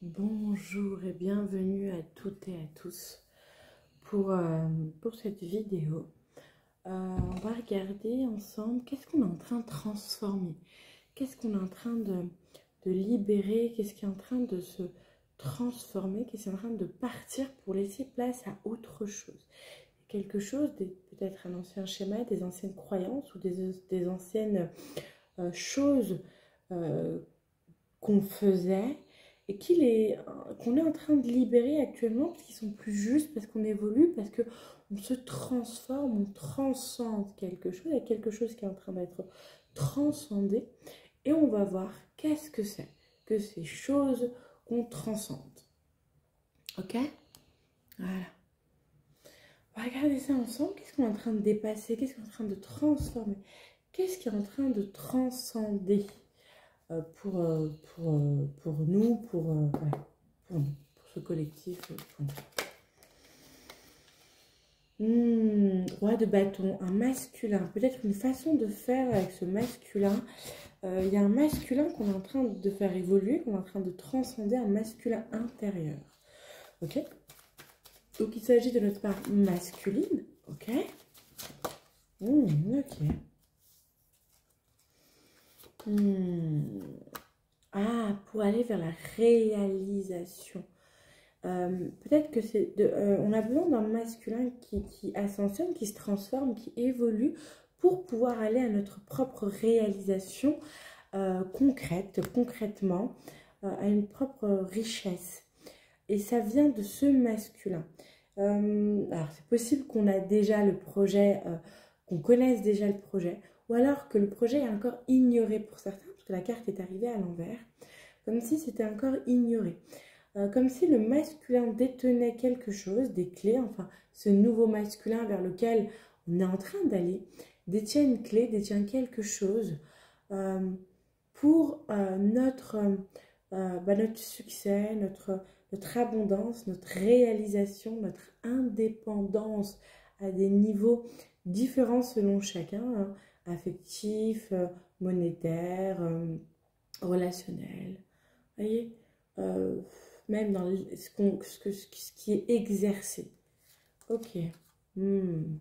Bonjour et bienvenue à toutes et à tous pour cette vidéo. On va regarder ensemble qu'est-ce qu'on est en train de transformer, qu'est-ce qu'on est en train de libérer, qu'est-ce qui est en train de se transformer, qu'est-ce qui est en train de partir pour laisser place à autre chose. Quelque chose, peut-être un ancien schéma, des anciennes croyances ou des anciennes choses qu'on faisait et qu'on est en train de libérer actuellement parce qu'ils sont plus justes, parce qu'on évolue, parce qu'on se transforme, on transcende quelque chose, il y a quelque chose qui est en train d'être transcendé et on va voir qu'est-ce que c'est que ces choses qu'on transcende. Ok? Voilà. On va regarder ça ensemble. Qu'est-ce qu'on est en train de dépasser? Qu'est-ce qu'on est en train de transformer? Qu'est-ce qui est en train de transcender pour nous, pour ce collectif. Roi de bâton, un masculin. Peut-être une façon de faire avec ce masculin. Il y a un masculin qu'on est en train de faire évoluer, qu'on est en train de transcender, un masculin intérieur. Ok? Donc il s'agit de notre part masculine. Ok? Ok. Ah, pour aller vers la réalisation. Peut-être que c'est on a besoin d'un masculin qui ascensionne, qui se transforme, qui évolue pour pouvoir aller à notre propre réalisation concrètement, à une propre richesse. Et ça vient de ce masculin. Alors c'est possible qu'on a déjà le projet, qu'on connaisse déjà le projet, ou alors que le projet est encore ignoré pour certains, parce que la carte est arrivée à l'envers, comme si c'était encore ignoré. Comme si le masculin détenait quelque chose, des clés, enfin ce nouveau masculin vers lequel on est en train d'aller, détient une clé, détient quelque chose pour notre succès, notre abondance, notre réalisation, notre indépendance à des niveaux différents selon chacun, hein, affectif, monétaire, relationnel. Vous voyez, même dans ce qui est exercé. Ok. Oui,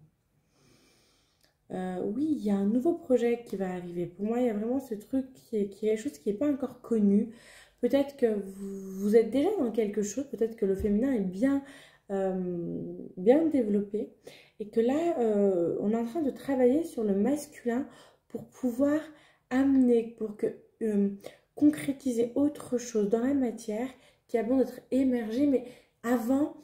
il y a un nouveau projet qui va arriver. Pour moi, il y a vraiment ce truc qui est quelque chose qui n'est pas encore connu. Peut-être que vous êtes déjà dans quelque chose, peut-être que le féminin est bien développé. Et que là, on est en train de travailler sur le masculin pour pouvoir amener, pour concrétiser autre chose dans la matière qui a besoin d'être émergé. Mais avant,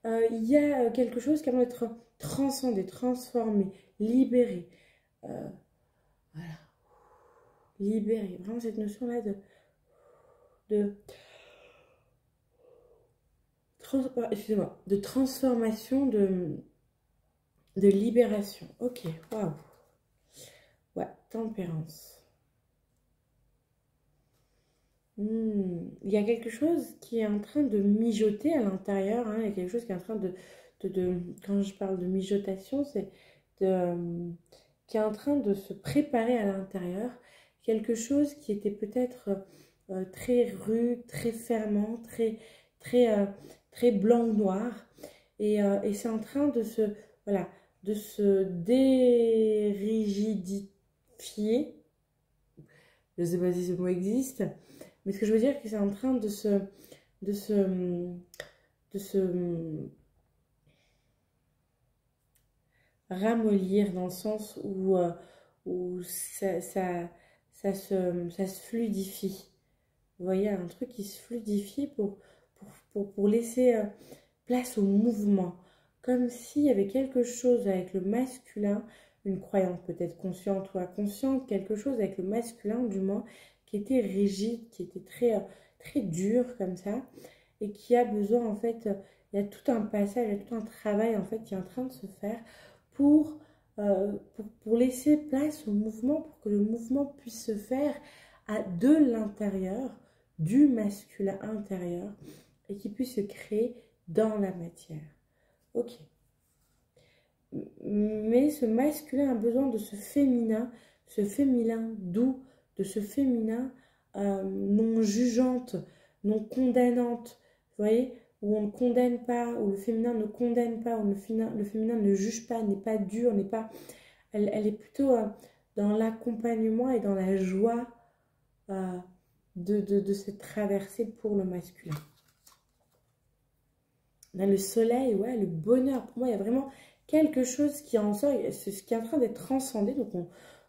il y a quelque chose qui a besoin d'être transcendé, transformé, libéré. Voilà. Libéré. Vraiment cette notion-là de transformation, de libération. Ok, waouh. Ouais, tempérance. Il y a quelque chose qui est en train de mijoter à l'intérieur. Hein, il y a quelque chose qui est en train quand je parle de mijotation, c'est qui est en train de se préparer à l'intérieur. Quelque chose qui était peut-être très rude, très fermant, très blanc ou noir. Et c'est en train de se dérigidifier. Je ne sais pas si ce mot existe. Mais ce que je veux dire, c'est que c'est en train de se ramollir dans le sens où ça se fluidifie. Vous voyez, un truc qui se fluidifie pour laisser place au mouvement. Comme s'il y avait quelque chose avec le masculin, une croyance peut-être consciente ou inconsciente, quelque chose avec le masculin du moins, qui était rigide, qui était très dur comme ça, et qui a besoin en fait, il y a tout un passage, il y a tout un travail en fait qui est en train de se faire pour laisser place au mouvement, pour que le mouvement puisse se faire de l'intérieur, du masculin intérieur, et qui puisse se créer dans la matière. Ok. Mais ce masculin a besoin de ce féminin doux, de ce féminin non jugeante, non condamnante, vous voyez, où on ne condamne pas, où le féminin ne condamne pas, où le féminin ne juge pas, n'est pas dur, n'est pas... Elle est plutôt dans l'accompagnement et dans la joie de cette traversée pour le masculin. On a le soleil, ouais, le bonheur. Pour moi, il y a vraiment quelque chose qui en sort, c'est ce qui est en train d'être transcendé. Donc,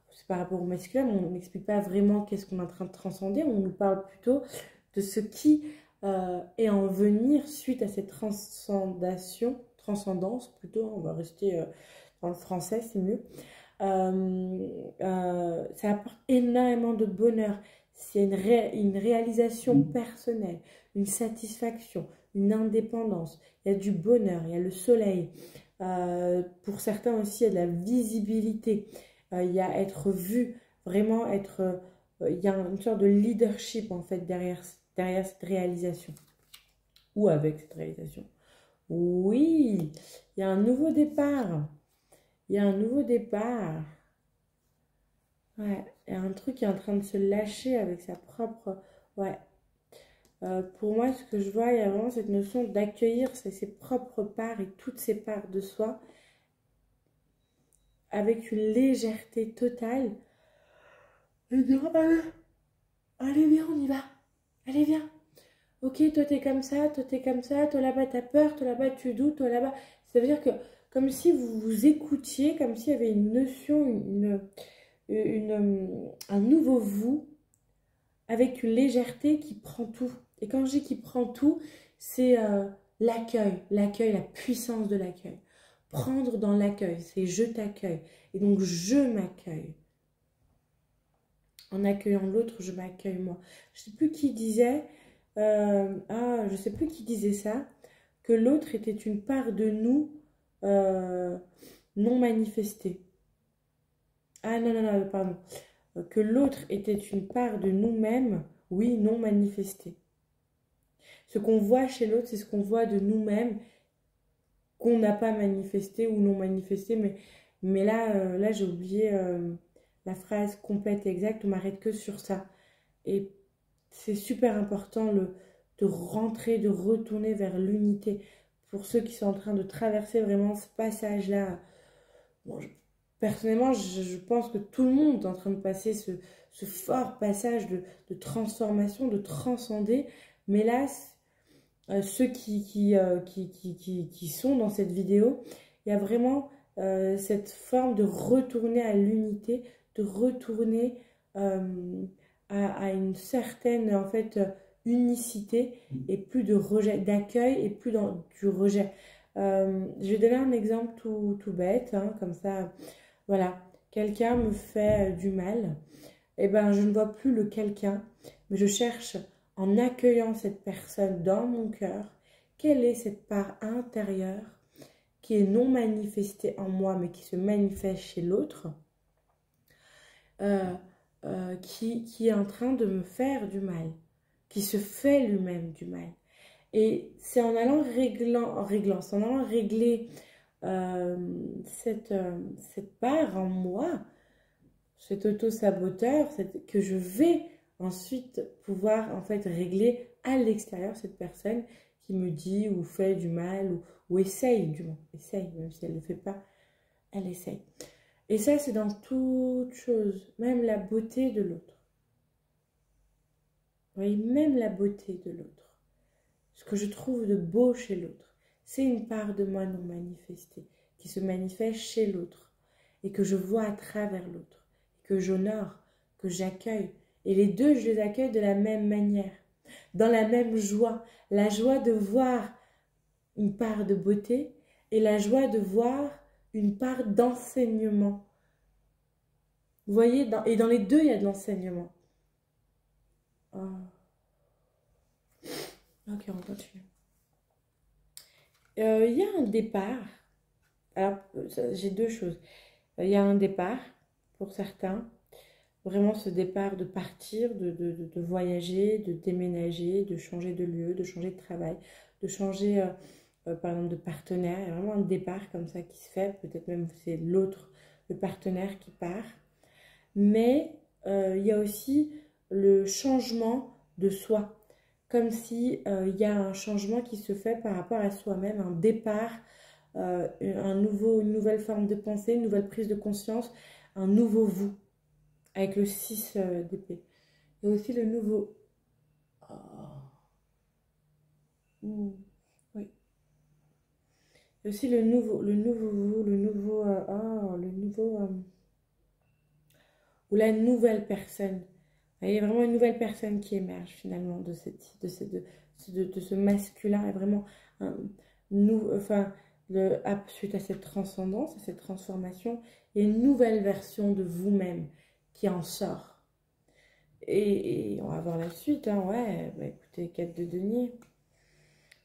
c'est par rapport au masculin, mais on n'explique pas vraiment qu'est-ce qu'on est en train de transcender. On nous parle plutôt de ce qui est en venir suite à cette transcendance plutôt. On va rester dans le français, c'est mieux. Ça apporte énormément de bonheur. C'est une réalisation personnelle, une satisfaction, une indépendance. Il y a du bonheur, il y a le soleil. Pour certains aussi, il y a de la visibilité. Il y a être vu, vraiment être... il y a une sorte de leadership en fait derrière cette réalisation. Ou avec cette réalisation. Oui, il y a un nouveau départ. Il y a un nouveau départ. Ouais, il y a un truc qui est en train de se lâcher avec sa propre... Ouais. Pour moi, ce que je vois, il y a vraiment cette notion d'accueillir ses propres parts et toutes ces parts de soi avec une légèreté totale. Et dire, allez, viens, on y va. Allez, viens. Ok, toi, t'es comme ça, toi, t'es comme ça, toi, là-bas, t'as peur, toi, là-bas, tu doutes, toi, là-bas... Ça veut dire que, comme si vous vous écoutiez, comme s'il y avait une notion, un nouveau vous, avec une légèreté qui prend tout. Et quand je dis qui prend tout, c'est l'accueil, la puissance de l'accueil. Prendre dans l'accueil, c'est je t'accueille. Et donc je m'accueille. En accueillant l'autre, je m'accueille moi. Je ne sais plus qui disait, je sais plus qui disait ça, que l'autre était une part de nous non manifestée. Ah non, pardon. Que l'autre était une part de nous-mêmes, oui, non manifestée. Ce qu'on voit chez l'autre, c'est ce qu'on voit de nous-mêmes, qu'on n'a pas manifesté ou non manifesté. Mais là j'ai oublié la phrase complète et exacte, on m'arrête que sur ça. Et c'est super important de rentrer, de retourner vers l'unité. Pour ceux qui sont en train de traverser vraiment ce passage-là, bon, personnellement, je pense que tout le monde est en train de passer ce fort passage de transformation, de transcender. Mais là, ceux qui sont dans cette vidéo, il y a vraiment cette forme de retourner à l'unité, de retourner à une certaine en fait unicité et plus de rejet, d'accueil et plus du rejet. Je vais donner un exemple tout bête, hein, comme ça, voilà, quelqu'un me fait du mal, et ben je ne vois plus le quelqu'un, mais je cherche en accueillant cette personne dans mon cœur, quelle est cette part intérieure qui est non manifestée en moi, mais qui se manifeste chez l'autre, qui est en train de me faire du mal, qui se fait lui-même du mal. Et c'est en allant c'est en allant régler cette part en moi, cet auto-saboteur, que je vais ensuite pouvoir en fait régler à l'extérieur cette personne qui me dit ou fait du mal ou essaye du moins, essaye, même si elle ne le fait pas, elle essaye. Et ça, c'est dans toute chose, même la beauté de l'autre. Oui, même la beauté de l'autre. Ce que je trouve de beau chez l'autre, c'est une part de moi non manifestée, qui se manifeste chez l'autre, et que je vois à travers l'autre, que j'honore, que j'accueille. Et les deux, je les accueille de la même manière, dans la même joie. La joie de voir une part de beauté et la joie de voir une part d'enseignement. Vous voyez, et dans les deux, il y a de l'enseignement. Oh. Ok, on continue. Il y a un départ. Alors, j'ai deux choses. Il y a un départ, pour certains. Vraiment ce départ de partir, de voyager, de déménager, de changer de lieu, de changer de travail, de changer, par exemple, de partenaire. Il y a vraiment un départ comme ça qui se fait. Peut-être même c'est l'autre, le partenaire qui part. Mais il y a aussi le changement de soi. comme si il y a un changement qui se fait par rapport à soi-même, un départ, une nouvelle forme de pensée, une nouvelle prise de conscience, un nouveau vous, avec le 6 d'épée. Et aussi le nouveau... Oh. Oui. Et aussi le nouveau vous, le nouveau... ou la nouvelle personne. Il y a vraiment une nouvelle personne qui émerge finalement de ce masculin. Et vraiment, suite à cette transcendance, à cette transformation, il y a une nouvelle version de vous-même qui en sort. Et on va voir la suite. Hein, ouais, bah écoutez, 4 de denier.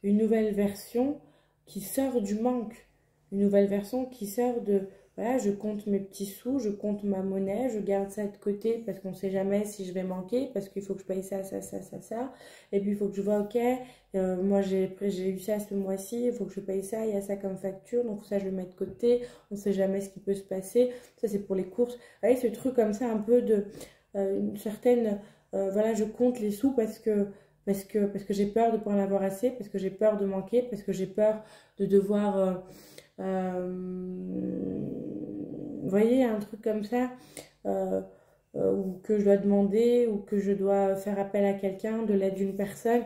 Une nouvelle version qui sort du manque. Une nouvelle version qui sort de... Voilà, je compte mes petits sous, je compte ma monnaie, je garde ça de côté parce qu'on ne sait jamais si je vais manquer, parce qu'il faut que je paye ça. Et puis il faut que je vois, ok, moi j'ai eu ça ce mois-ci, il faut que je paye ça, il y a ça comme facture, donc ça je le mets de côté, on ne sait jamais ce qui peut se passer. Ça c'est pour les courses. Vous voyez, ce truc comme ça, un peu de une certaine... voilà, je compte les sous parce que j'ai peur de ne pas en avoir assez, parce que j'ai peur de manquer, parce que j'ai peur de devoir... vous voyez, un truc comme ça, ou que je dois demander, ou que je dois faire appel à quelqu'un, de l'aide d'une personne,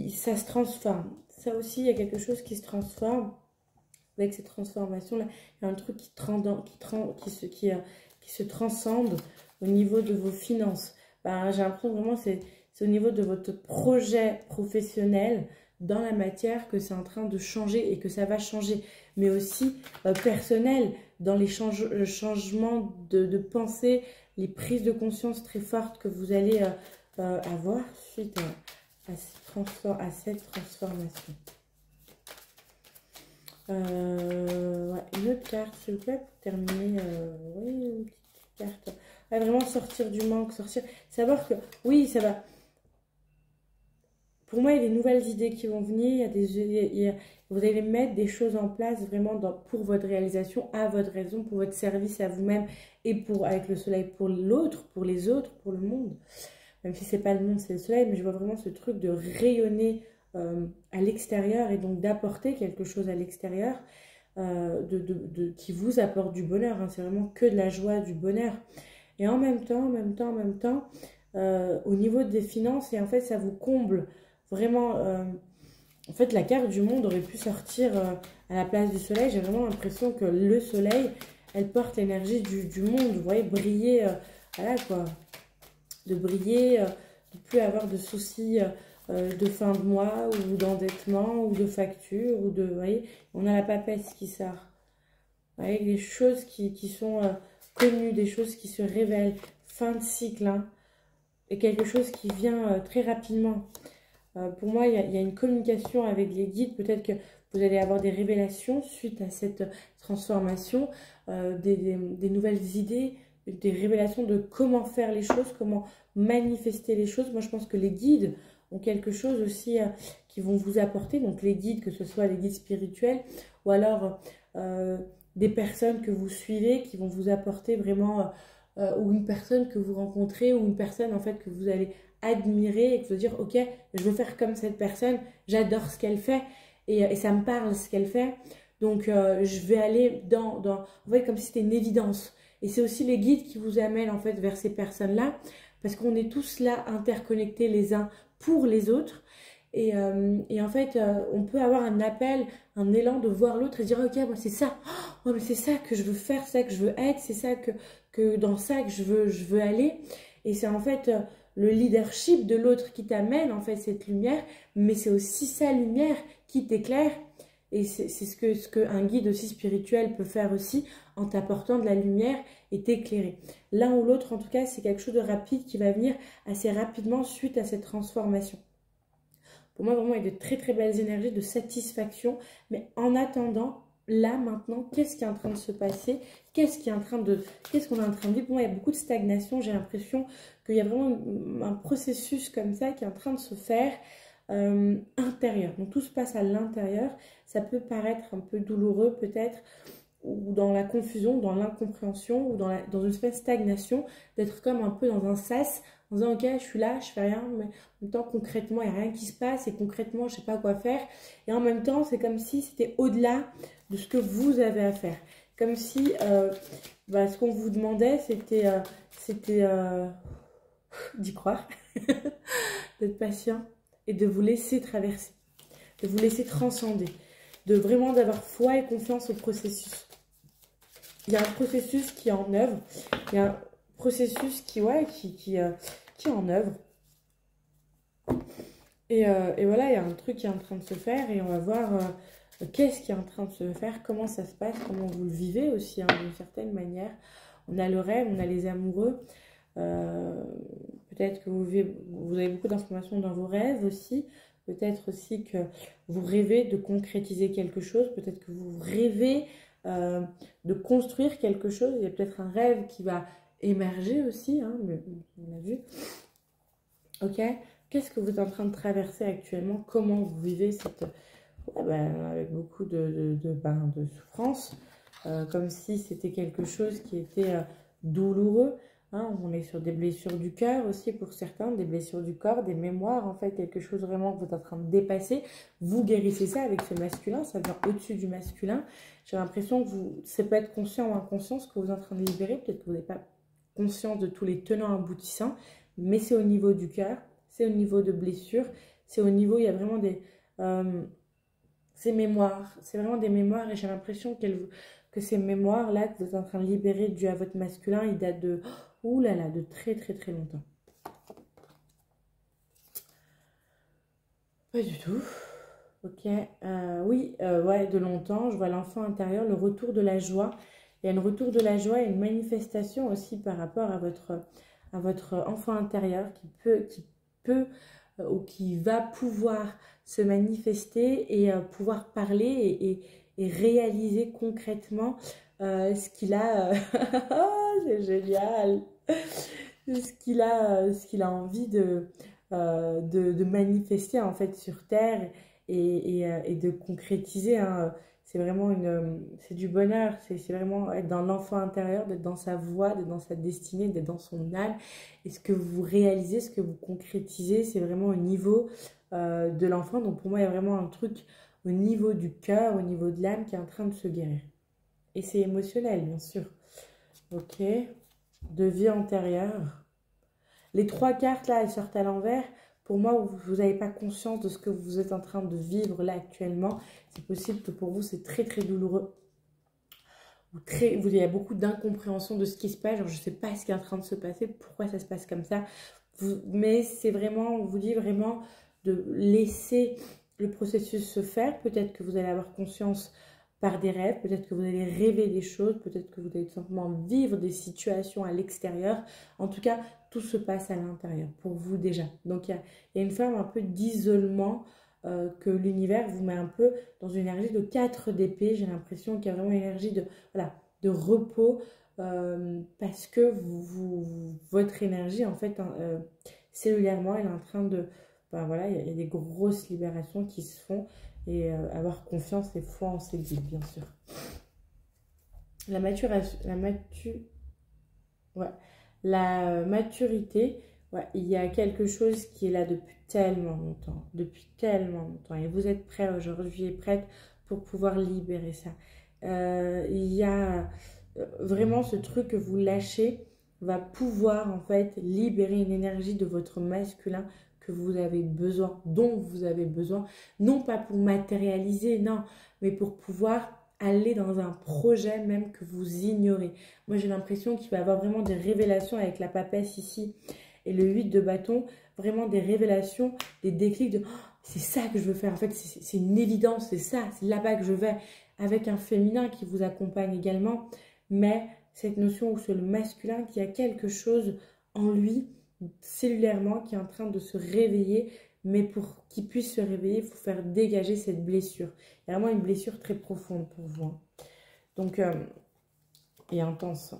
ça se transforme. Ça aussi, il y a quelque chose qui se transforme. Avec cette transformation-là, il y a un truc qui se transcende au niveau de vos finances. Ben, j'ai l'impression vraiment que c'est au niveau de votre projet professionnel dans la matière que c'est en train de changer et que ça va changer. Mais aussi personnel, dans les changements de pensée, les prises de conscience très fortes que vous allez avoir suite à cette transformation. Ouais, une autre carte, s'il vous plaît, pour terminer. Oui, une petite carte. Ouais, vraiment sortir du manque, savoir que, oui, ça va. Pour moi, il y a des nouvelles idées qui vont venir. Vous allez mettre des choses en place vraiment pour votre réalisation, à votre raison, pour votre service à vous-même et avec le soleil pour l'autre, pour les autres, pour le monde. Même si c'est pas le monde, c'est le soleil, mais je vois vraiment ce truc de rayonner à l'extérieur et donc d'apporter quelque chose à l'extérieur qui vous apporte du bonheur. Hein. C'est vraiment que de la joie, du bonheur. Et en même temps, au niveau des finances, et en fait, ça vous comble vraiment. En fait, la carte du monde aurait pu sortir à la place du soleil. J'ai vraiment l'impression que le soleil, elle porte l'énergie du monde. Vous voyez, briller, voilà quoi. De briller, de plus avoir de soucis de fin de mois ou d'endettement ou de facture. Vous voyez, on a la papesse qui sort. Vous voyez, des choses qui sont connues, des choses qui se révèlent. Fin de cycle, hein, et quelque chose qui vient très rapidement. Pour moi, il y a une communication avec les guides. Peut-être que vous allez avoir des révélations suite à cette transformation, des nouvelles idées, des révélations de comment faire les choses, comment manifester les choses. Moi, je pense que les guides ont quelque chose aussi qui vont vous apporter. Donc, les guides, que ce soit les guides spirituels ou alors des personnes que vous suivez qui vont vous apporter vraiment, ou une personne que vous rencontrez, ou une personne en fait que vous allez admirer et que vous allez dire ok, je veux faire comme cette personne, j'adore ce qu'elle fait et ça me parle ce qu'elle fait, donc je vais aller vous voyez, comme si c'était une évidence. Et c'est aussi les guides qui vous amènent en fait vers ces personnes là, parce qu'on est tous là interconnectés les uns pour les autres. Et en fait, on peut avoir un appel, un élan de voir l'autre et dire ok, moi c'est ça, oh, mais c'est ça que je veux faire, c'est ça que je veux être, c'est ça que dans ça que je veux aller. Et c'est en fait le leadership de l'autre qui t'amène en fait cette lumière, mais c'est aussi sa lumière qui t'éclaire. Et c'est ce que un guide aussi spirituel peut faire aussi en t'apportant de la lumière et t'éclairer. L'un ou l'autre, en tout cas, c'est quelque chose de rapide qui va venir assez rapidement suite à cette transformation. Pour moi, vraiment, il y a de très très belles énergies de satisfaction. Mais en attendant, là, maintenant, qu'est-ce qui est en train de se passer? Qu'est-ce qu'on est en train de vivre? Pour moi, il y a beaucoup de stagnation. J'ai l'impression qu'il y a vraiment un processus comme ça qui est en train de se faire intérieur. Donc, tout se passe à l'intérieur. Ça peut paraître un peu douloureux peut-être, ou dans la confusion, dans l'incompréhension, ou dans une espèce de stagnation, d'être comme un peu dans un sas en disant ok, je suis là, je fais rien, mais en même temps concrètement, il n'y a rien qui se passe et concrètement, je ne sais pas quoi faire. Et en même temps, c'est comme si c'était au-delà de ce que vous avez à faire. Comme si ce qu'on vous demandait, c'était d'y croire, d'être patient et de vous laisser traverser, de vous laisser transcender, de vraiment d'avoir foi et confiance au processus. Il y a un processus qui est en œuvre, il y a un processus qui est en œuvre. Et voilà, il y a un truc qui est en train de se faire et on va voir qu'est-ce qui est en train de se faire, comment ça se passe, comment vous le vivez aussi, hein, d'une certaine manière. On a le rêve, on a les amoureux. Peut-être que vous avez beaucoup d'informations dans vos rêves aussi. Peut-être aussi que vous rêvez de concrétiser quelque chose. Peut-être que vous rêvez de construire quelque chose. Il y a peut-être un rêve qui va émerger aussi, hein, mais on l'a vu. Ok, qu'est-ce que vous êtes en train de traverser actuellement? Comment vous vivez cette... avec beaucoup de souffrance, comme si c'était quelque chose qui était douloureux. Hein, on est sur des blessures du cœur aussi pour certains, des blessures du corps, des mémoires, en fait, quelque chose vraiment que vous êtes en train de dépasser. Vous guérissez ça avec ce masculin, ça vient au-dessus du masculin. J'ai l'impression que ça peut être conscient ou inconscient ce que vous êtes en train de libérer. Peut-être que vous n'êtes pas conscient de tous les tenants aboutissants, mais c'est au niveau du cœur, c'est au niveau de blessures, c'est au niveau, il y a vraiment des... ces mémoires, c'est vraiment des mémoires et j'ai l'impression que ces mémoires-là que vous êtes en train de libérer dû à votre masculin, ils datent de, ouh là là, de très très très longtemps. Pas du tout. Ok, oui, ouais, de longtemps, je vois l'enfant intérieur, le retour de la joie. Il y a un retour de la joie et une manifestation aussi par rapport à votre enfant intérieur qui peut ou qui va pouvoir se manifester et pouvoir parler et réaliser concrètement ce qu'il a. C'est génial! Ce qu'il a envie de manifester en fait sur Terre et de concrétiser. Hein. C'est vraiment c'est du bonheur, c'est vraiment être dans l'enfant intérieur, d'être dans sa voie, d'être dans sa destinée, d'être dans son âme. Et ce que vous réalisez, ce que vous concrétisez, c'est vraiment au niveau de l'enfant. Donc pour moi, il y a vraiment un truc au niveau du cœur, au niveau de l'âme qui est en train de se guérir. Et c'est émotionnel, bien sûr. Ok, de vie antérieure. Les 3 cartes, là, elles sortent à l'envers. Pour moi, vous n'avez pas conscience de ce que vous êtes en train de vivre là actuellement. C'est possible que pour vous, c'est très, très douloureux. Il y a beaucoup d'incompréhension de ce qui se passe. Genre, je ne sais pas ce qui est en train de se passer, pourquoi ça se passe comme ça. Mais c'est vraiment, on vous dit vraiment de laisser le processus se faire. Peut-être que vous allez avoir conscience par des rêves, peut-être que vous allez rêver des choses, peut-être que vous allez tout simplement vivre des situations à l'extérieur. En tout cas, tout se passe à l'intérieur, pour vous déjà. Donc, il y a une forme un peu d'isolement que l'univers vous met un peu dans une énergie de 4 d'épée. J'ai l'impression qu'il y a vraiment une énergie de repos parce que votre énergie, en fait, cellulairement, elle est en train de... voilà, il y a des grosses libérations qui se font. Et avoir confiance et foi en ses guides, bien sûr. La maturité, ouais, il y a quelque chose qui est là depuis tellement longtemps. Depuis tellement longtemps. Et vous êtes prêts aujourd'hui et prête pour pouvoir libérer ça. Il y a vraiment ce truc que vous lâchez va pouvoir en fait libérer une énergie de votre masculin que vous avez besoin, dont vous avez besoin, non pas pour matérialiser, non, mais pour pouvoir aller dans un projet même que vous ignorez. Moi, j'ai l'impression qu'il va y avoir vraiment des révélations avec la papesse ici et le 8 de bâton, vraiment des révélations, des déclics de oh, c'est ça que je veux faire. En fait, c'est une évidence, c'est ça, c'est là-bas que je vais, avec un féminin qui vous accompagne également, mais cette notion où c'est le masculin qui a quelque chose en lui, cellulairement, qui est en train de se réveiller, mais pour qu'il puisse se réveiller, il faut faire dégager cette blessure. Il y a vraiment une blessure très profonde pour vous. Hein. Donc, et intense.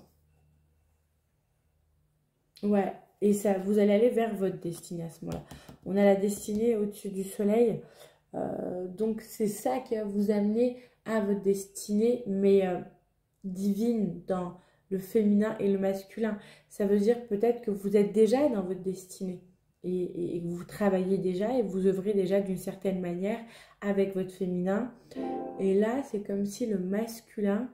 Ouais, et ça, vous allez aller vers votre destinée à ce moment-là. On a la destinée au-dessus du soleil. Donc, c'est ça qui va vous amener à votre destinée, mais divine, le féminin et le masculin. Ça veut dire peut-être que vous êtes déjà dans votre destinée et que vous travaillez déjà et vous œuvrez déjà d'une certaine manière avec votre féminin. Et là, c'est comme si le masculin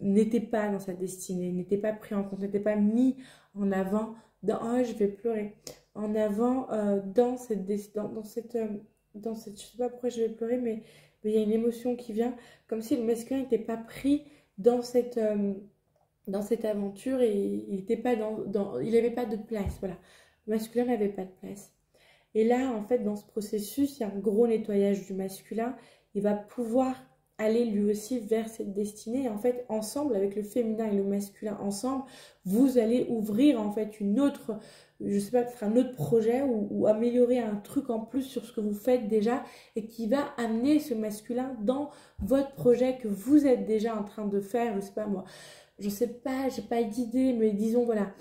n'était pas dans sa destinée, n'était pas pris en compte, n'était pas mis en avant dans oh, je vais pleurer, en avant dans cette je sais pas pourquoi je vais pleurer, mais il y a une émotion qui vient, comme si le masculin n'était pas pris dans cette aventure et il n'était pas il n'avait pas de place, voilà. Le masculin n'avait pas de place. Et là, en fait, dans ce processus, il y a un gros nettoyage du masculin. Il va pouvoir aller lui aussi vers cette destinée. Et en fait, ensemble, avec le féminin et le masculin ensemble, vous allez ouvrir en fait une autre, je sais pas, peut-être un autre projet ou améliorer un truc en plus sur ce que vous faites déjà et qui va amener ce masculin dans votre projet que vous êtes déjà en train de faire. Je sais pas moi, je sais pas, j'ai pas d'idée, mais disons voilà,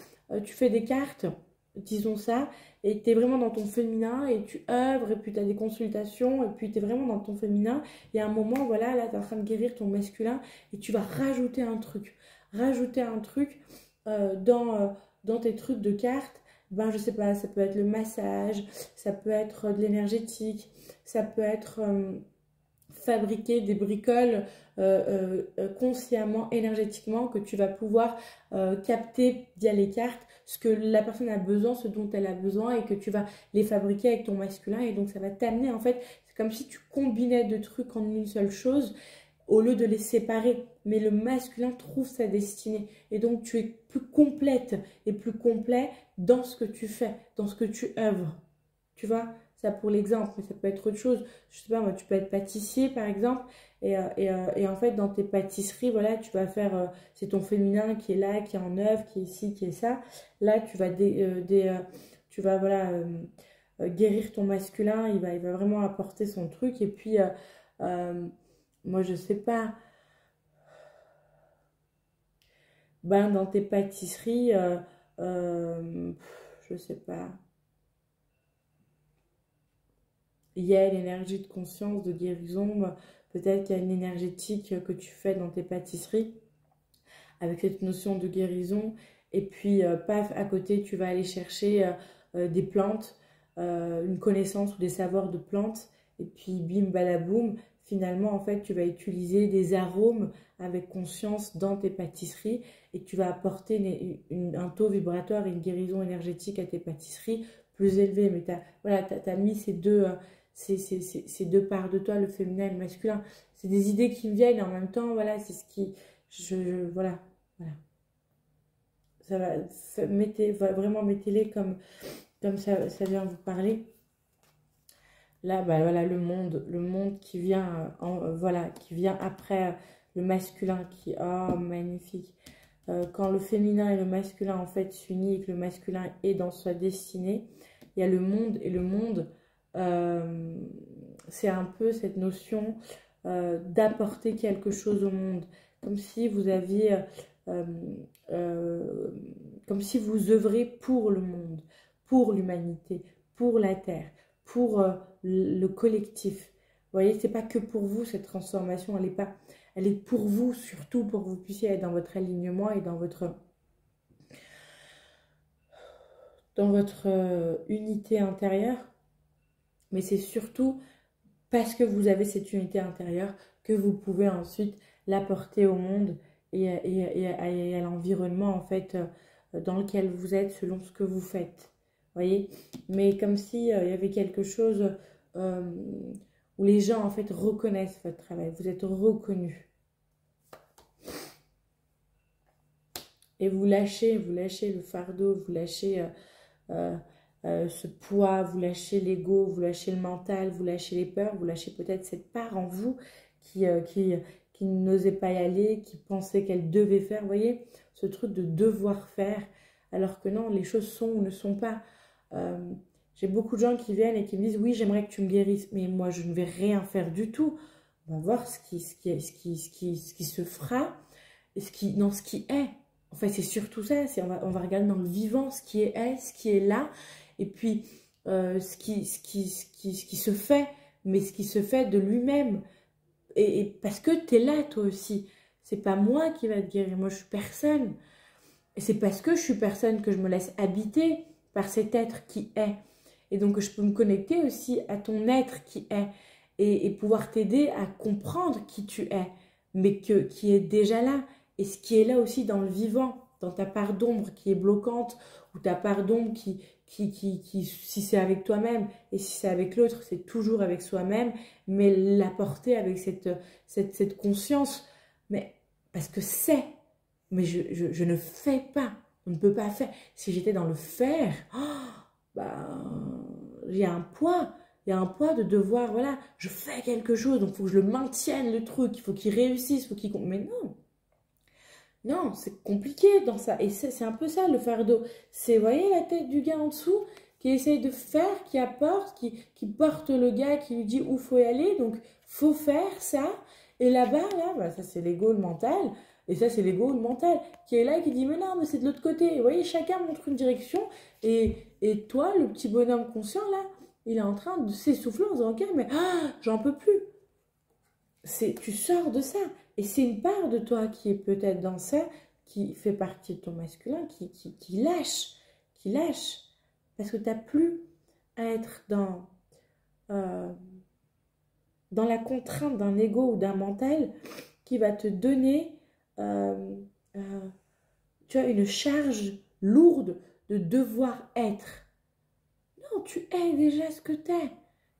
tu fais des cartes, disons ça, et tu es vraiment dans ton féminin et tu œuvres et puis tu as des consultations et puis tu es vraiment dans ton féminin et à un moment voilà là tu es en train de guérir ton masculin et tu vas rajouter un truc dans tes trucs de cartes. Ben je sais pas, ça peut être le massage, ça peut être de l'énergétique, ça peut être fabriquer des bricoles consciemment, énergétiquement, que tu vas pouvoir capter via les cartes ce que la personne a besoin, ce dont elle a besoin et que tu vas les fabriquer avec ton masculin et donc ça va t'amener en fait, c'est comme si tu combinais deux trucs en une seule chose au lieu de les séparer, mais le masculin trouve sa destinée et donc tu es plus complète et plus complet dans ce que tu fais, dans ce que tu œuvres, tu vois. Ça pour l'exemple, mais ça peut être autre chose. Je sais pas, moi, tu peux être pâtissier par exemple, et en fait, dans tes pâtisseries, voilà, tu vas faire, c'est ton féminin qui est là, qui est en œuvre, qui est ici, qui est ça. Là, tu vas voilà, guérir ton masculin, il va vraiment apporter son truc. Et puis, moi, je sais pas, ben, dans tes pâtisseries, je sais pas. Il y a l'énergie de conscience, de guérison. Peut-être qu'il y a une énergétique que tu fais dans tes pâtisseries avec cette notion de guérison. Et puis, paf, à côté, tu vas aller chercher des plantes, une connaissance ou des savoirs de plantes. Et puis, bim, balaboum. Finalement, en fait, tu vas utiliser des arômes avec conscience dans tes pâtisseries et tu vas apporter un taux vibratoire et une guérison énergétique à tes pâtisseries plus élevé. Mais voilà, t'as mis ces ces deux parts de toi, le féminin et le masculin. C'est des idées qui me viennent en même temps, voilà, c'est ce qui... voilà. Vraiment mettez-les comme ça vient vous parler. Là, bah, voilà, le monde qui vient, voilà, qui vient après le masculin qui... Oh, magnifique. Quand le féminin et le masculin, en fait, s'unissent et que le masculin est dans sa destinée, il y a le monde et le monde... c'est un peu cette notion d'apporter quelque chose au monde, comme si vous aviez, comme si vous œuvrez pour le monde, pour l'humanité, pour la terre, pour le collectif. Vous voyez, c'est pas que pour vous cette transformation, elle est pour vous, surtout pour que vous puissiez être dans votre alignement et dans votre unité intérieure. Mais c'est surtout parce que vous avez cette unité intérieure que vous pouvez ensuite l'apporter au monde et à l'environnement en fait dans lequel vous êtes selon ce que vous faites. Voyez, mais comme si il y avait quelque chose où les gens en fait reconnaissent votre travail, vous êtes reconnu. Et vous lâchez le fardeau, vous lâchez ce poids, vous lâchez l'ego, vous lâchez le mental, vous lâchez les peurs, vous lâchez peut-être cette part en vous qui n'osait pas y aller, qui pensait qu'elle devait faire, vous voyez, ce truc de devoir faire, alors que non, les choses sont ou ne sont pas. J'ai beaucoup de gens qui viennent et qui me disent, oui, j'aimerais que tu me guérisses, mais moi, je ne vais rien faire du tout. On va voir ce qui se fera, et ce qui est. En fait, c'est surtout ça, on va regarder dans le vivant ce qui est, ce qui est là, et puis ce qui se fait, mais ce qui se fait de lui-même. Et parce que tu es là, toi aussi. C'est pas moi qui va te guérir. Moi, je suis personne. Et c'est parce que je suis personne que je me laisse habiter par cet être qui est. Et donc, je peux me connecter aussi à ton être qui est. Et pouvoir t'aider à comprendre qui tu es, mais qui est déjà là. Et ce qui est là aussi dans le vivant, dans ta part d'ombre qui est bloquante, ou ta part d'ombre si c'est avec toi-même, et si c'est avec l'autre, c'est toujours avec soi-même, mais l'apporter avec cette conscience. Mais parce que c'est, mais je ne fais pas, on ne peut pas faire. Si j'étais dans le faire, il y a un poids. Il y a un poids de devoir, voilà, je fais quelque chose, donc il faut que je le maintienne, le truc, il faut qu'il réussisse, il faut qu'il... Mais non, non, c'est compliqué dans ça. Et c'est un peu ça, le fardeau. C'est, vous voyez, la tête du gars en dessous, qui essaye de faire, qui apporte, qui porte le gars, qui lui dit où faut y aller, donc faut faire ça. Et là-bas, là, ça c'est l'ego, le mental, et ça c'est l'ego, le mental, qui est là et qui dit, mais non, mais c'est de l'autre côté. Et vous voyez, chacun montre une direction, et toi, le petit bonhomme conscient, là, il est en train de s'essouffler en disant, ok, mais j'en peux plus. Tu sors de ça. Et c'est une part de toi qui est peut-être dans ça, qui fait partie de ton masculin, qui lâche. Parce que tu n'as plus à être dans la contrainte d'un ego ou d'un mental qui va te donner tu as une charge lourde de devoir être. Non, tu es déjà ce que tu es.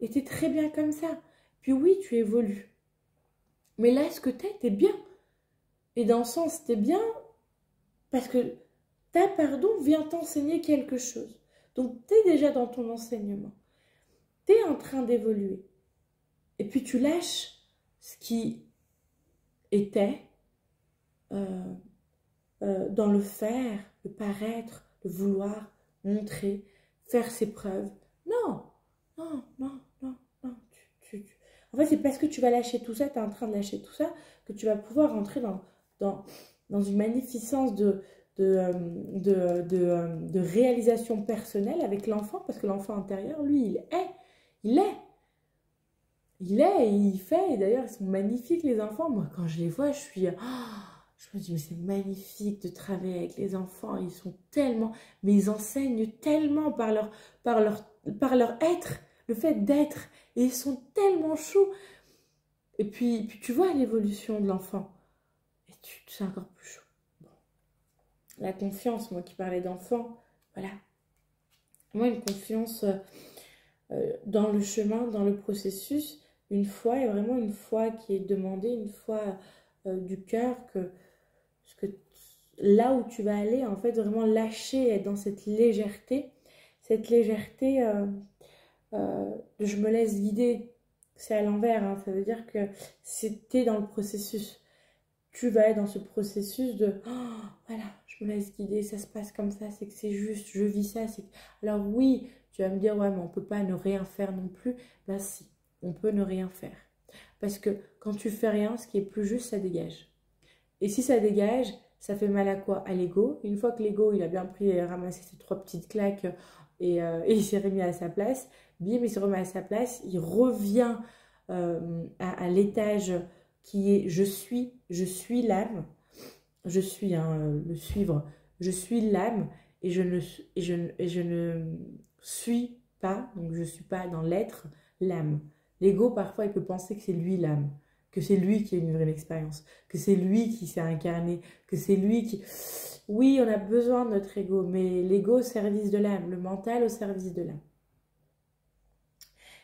Et tu es très bien comme ça. Puis oui, tu évolues. Mais là, ce que tu es, tu es bien. Et dans le sens, tu es bien parce que ta pardon vient t'enseigner quelque chose. Donc, tu es déjà dans ton enseignement. Tu es en train d'évoluer. Et puis, tu lâches ce qui était dans le faire, le paraître, le vouloir, montrer, faire ses preuves. Non, non, non, non, non. En fait, c'est parce que tu vas lâcher tout ça, tu es en train de lâcher tout ça, que tu vas pouvoir rentrer dans une magnificence de réalisation personnelle avec l'enfant, parce que l'enfant intérieur, lui, il est, et il fait, et d'ailleurs, ils sont magnifiques, les enfants. Moi, quand je les vois, je me dis, mais c'est magnifique de travailler avec les enfants, ils sont tellement, mais ils enseignent tellement par leur être, le fait d'être, et ils sont tellement choux. Et puis tu vois l'évolution de l'enfant, et c'est encore plus chaud. Bon. La confiance, moi qui parlais d'enfant, voilà. Moi, une confiance dans le chemin, dans le processus, une foi, et vraiment une foi qui est demandée, une foi du cœur, parce que là où tu vas aller, en fait, vraiment lâcher, être dans cette légèreté je me laisse guider, c'est à l'envers, hein, ça veut dire que c'était dans le processus. Tu vas être dans ce processus de voilà, je me laisse guider, ça se passe comme ça, c'est que c'est juste, je vis ça. Alors oui, tu vas me dire, ouais, mais on ne peut pas ne rien faire non plus. Ben si, on peut ne rien faire. Parce que quand tu fais rien, ce qui est plus juste, ça dégage. Et si ça dégage, ça fait mal à quoi? À l'ego. Une fois que l'ego, il a bien pris et ramassé ses 3 petites claques et il s'est remis à sa place, bim, il se remet à sa place, il revient à l'étage qui est je suis l'âme, je suis le suivre, je suis l'âme et je ne suis pas, donc je ne suis pas dans l'être, l'âme. L'ego, parfois, il peut penser que c'est lui l'âme, que c'est lui qui a une vraie expérience, que c'est lui qui s'est incarné, que c'est lui qui... Oui, on a besoin de notre ego, mais l'ego au service de l'âme, le mental au service de l'âme.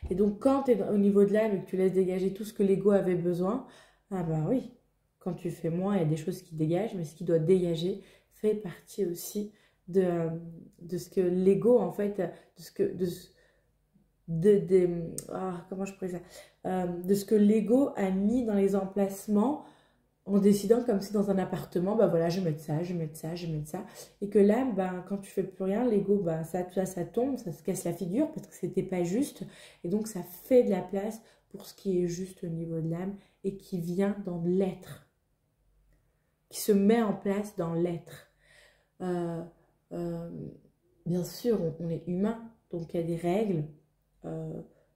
Et donc, quand tu es au niveau de l'âme et que tu laisses dégager tout ce que l'ego avait besoin, ah bah oui, quand tu fais moins, il y a des choses qui dégagent, mais ce qui doit dégager fait partie aussi de ce que l'ego, en fait, comment je pourrais ça, de ce que l'ego a mis dans les emplacements en décidant comme si dans un appartement, bah voilà, je vais mettre ça, je vais mettre ça, je vais mettre ça. Et que là, bah, quand tu fais plus rien, l'ego, bah, ça tombe, ça se casse la figure parce que c'était pas juste. Et donc, ça fait de la place pour ce qui est juste au niveau de l'âme et qui vient dans l'être, qui se met en place dans l'être. Bien sûr, on est humain, donc il y a des règles.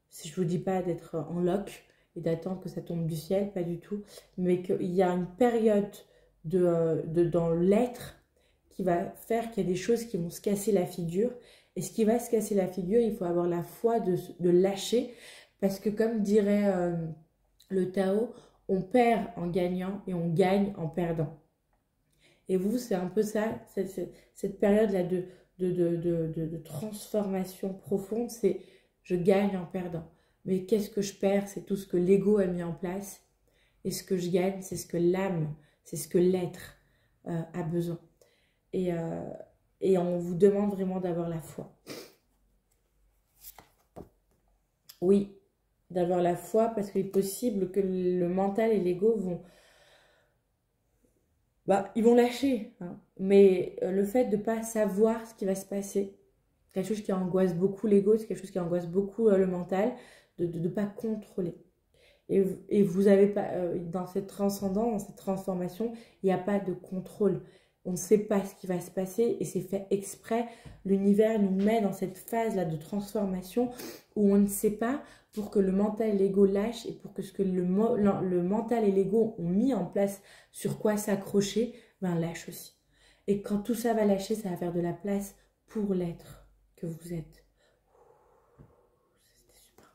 Si je vous dis pas d'être en lock, et d'attendre que ça tombe du ciel, pas du tout, mais qu'il y a une période dans l'être qui va faire qu'il y a des choses qui vont se casser la figure. Et ce qui va se casser la figure, il faut avoir la foi de lâcher, parce que comme dirait le Tao, on perd en gagnant et on gagne en perdant. Et vous, c'est un peu ça, cette période-là de transformation profonde, c'est je gagne en perdant. Mais qu'est-ce que je perds? C'est tout ce que l'ego a mis en place. Et ce que je gagne, c'est ce que l'âme, c'est ce que l'être a besoin. Et on vous demande vraiment d'avoir la foi. Oui, d'avoir la foi, parce qu'il est possible que le mental et l'ego ils vont lâcher. Hein. Mais le fait de ne pas savoir ce qui va se passer, quelque chose qui angoisse beaucoup l'ego, c'est quelque chose qui angoisse beaucoup le mental, de ne pas contrôler. Et vous n'avez pas, dans cette transcendance, dans cette transformation, il n'y a pas de contrôle. On ne sait pas ce qui va se passer et c'est fait exprès. L'univers nous met dans cette phase-là de transformation où on ne sait pas, pour que le mental et l'ego lâchent et pour que ce que le mental et l'ego ont mis en place sur quoi s'accrocher, lâche aussi. Et quand tout ça va lâcher, ça va faire de la place pour l'être que vous êtes. C'était super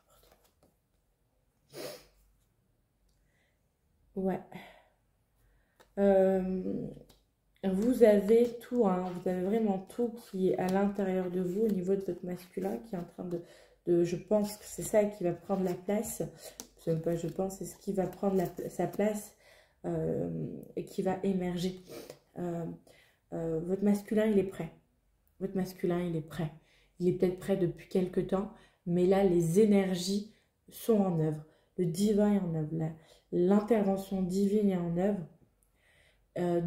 important. Ouais. Vous avez tout, hein, vous avez vraiment tout qui est à l'intérieur de vous, au niveau de votre masculin, qui est en train je pense que c'est ça qui va prendre la place, c'est même pas je pense, c'est ce qui va prendre sa place et qui va émerger. Votre masculin, il est prêt. Votre masculin, il est prêt. Il est peut-être prêt depuis quelque temps, mais là, les énergies sont en œuvre. Le divin est en œuvre. L'intervention divine est en œuvre.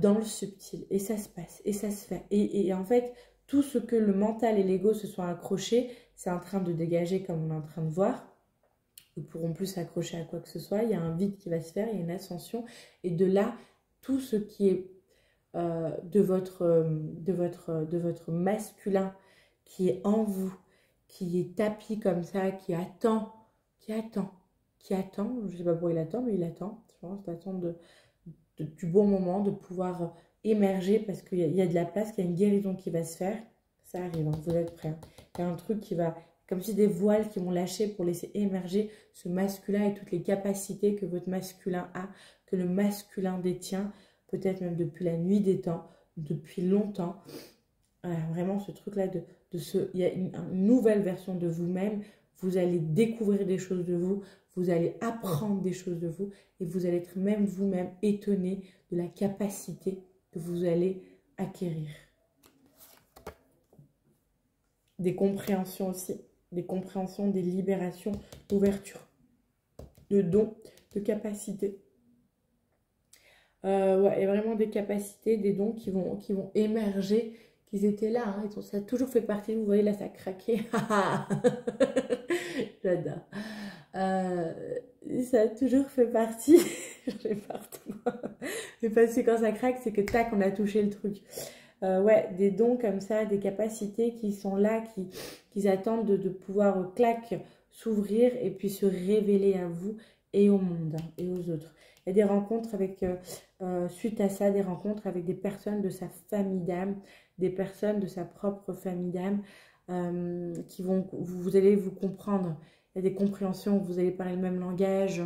Dans le subtil, et ça se passe, et ça se fait, et en fait, tout ce que le mental et l'ego se sont accrochés, c'est en train de dégager comme on est en train de voir. Ils ne pourront plus s'accrocher à quoi que ce soit, il y a un vide qui va se faire, il y a une ascension, et de là, tout ce qui est de votre masculin, qui est en vous, qui est tapis comme ça, qui attend, je ne sais pas pourquoi il attend, mais il attend, je pense, d'attendre du bon moment, de pouvoir émerger parce qu'il y a de la place, qu'il y a une guérison qui va se faire. Ça arrive, hein, vous êtes prêts. Hein. Il y a un truc qui va, comme si des voiles qui vont lâcher pour laisser émerger ce masculin et toutes les capacités que votre masculin a, que le masculin détient, peut-être même depuis la nuit des temps, depuis longtemps. Vraiment ce truc-là, il y a une nouvelle version de vous-même. Vous allez découvrir des choses de vous, vous allez apprendre des choses de vous et vous allez être même vous-même étonné de la capacité que vous allez acquérir. Des compréhensions aussi, des compréhensions, des libérations, d'ouverture, de dons, de capacités. Ouais, et vraiment des capacités, des dons qui vont émerger, qu'ils étaient là, hein, ça a toujours fait partie, vous voyez là ça a craqué, j'adore. Ça a toujours fait partie, j'ai partout. Mais parce que quand ça craque, c'est que tac, on a touché le truc. Ouais, des dons comme ça, des capacités qui sont là, qui attendent de pouvoir, clac, s'ouvrir et puis se révéler à vous et au monde hein, et aux autres. Il y a des rencontres avec, suite à ça, des rencontres avec des personnes de sa famille d'âme, des personnes de sa propre famille d'âme, qui vont, vous allez vous comprendre. Il y a des compréhensions, vous allez parler le même langage.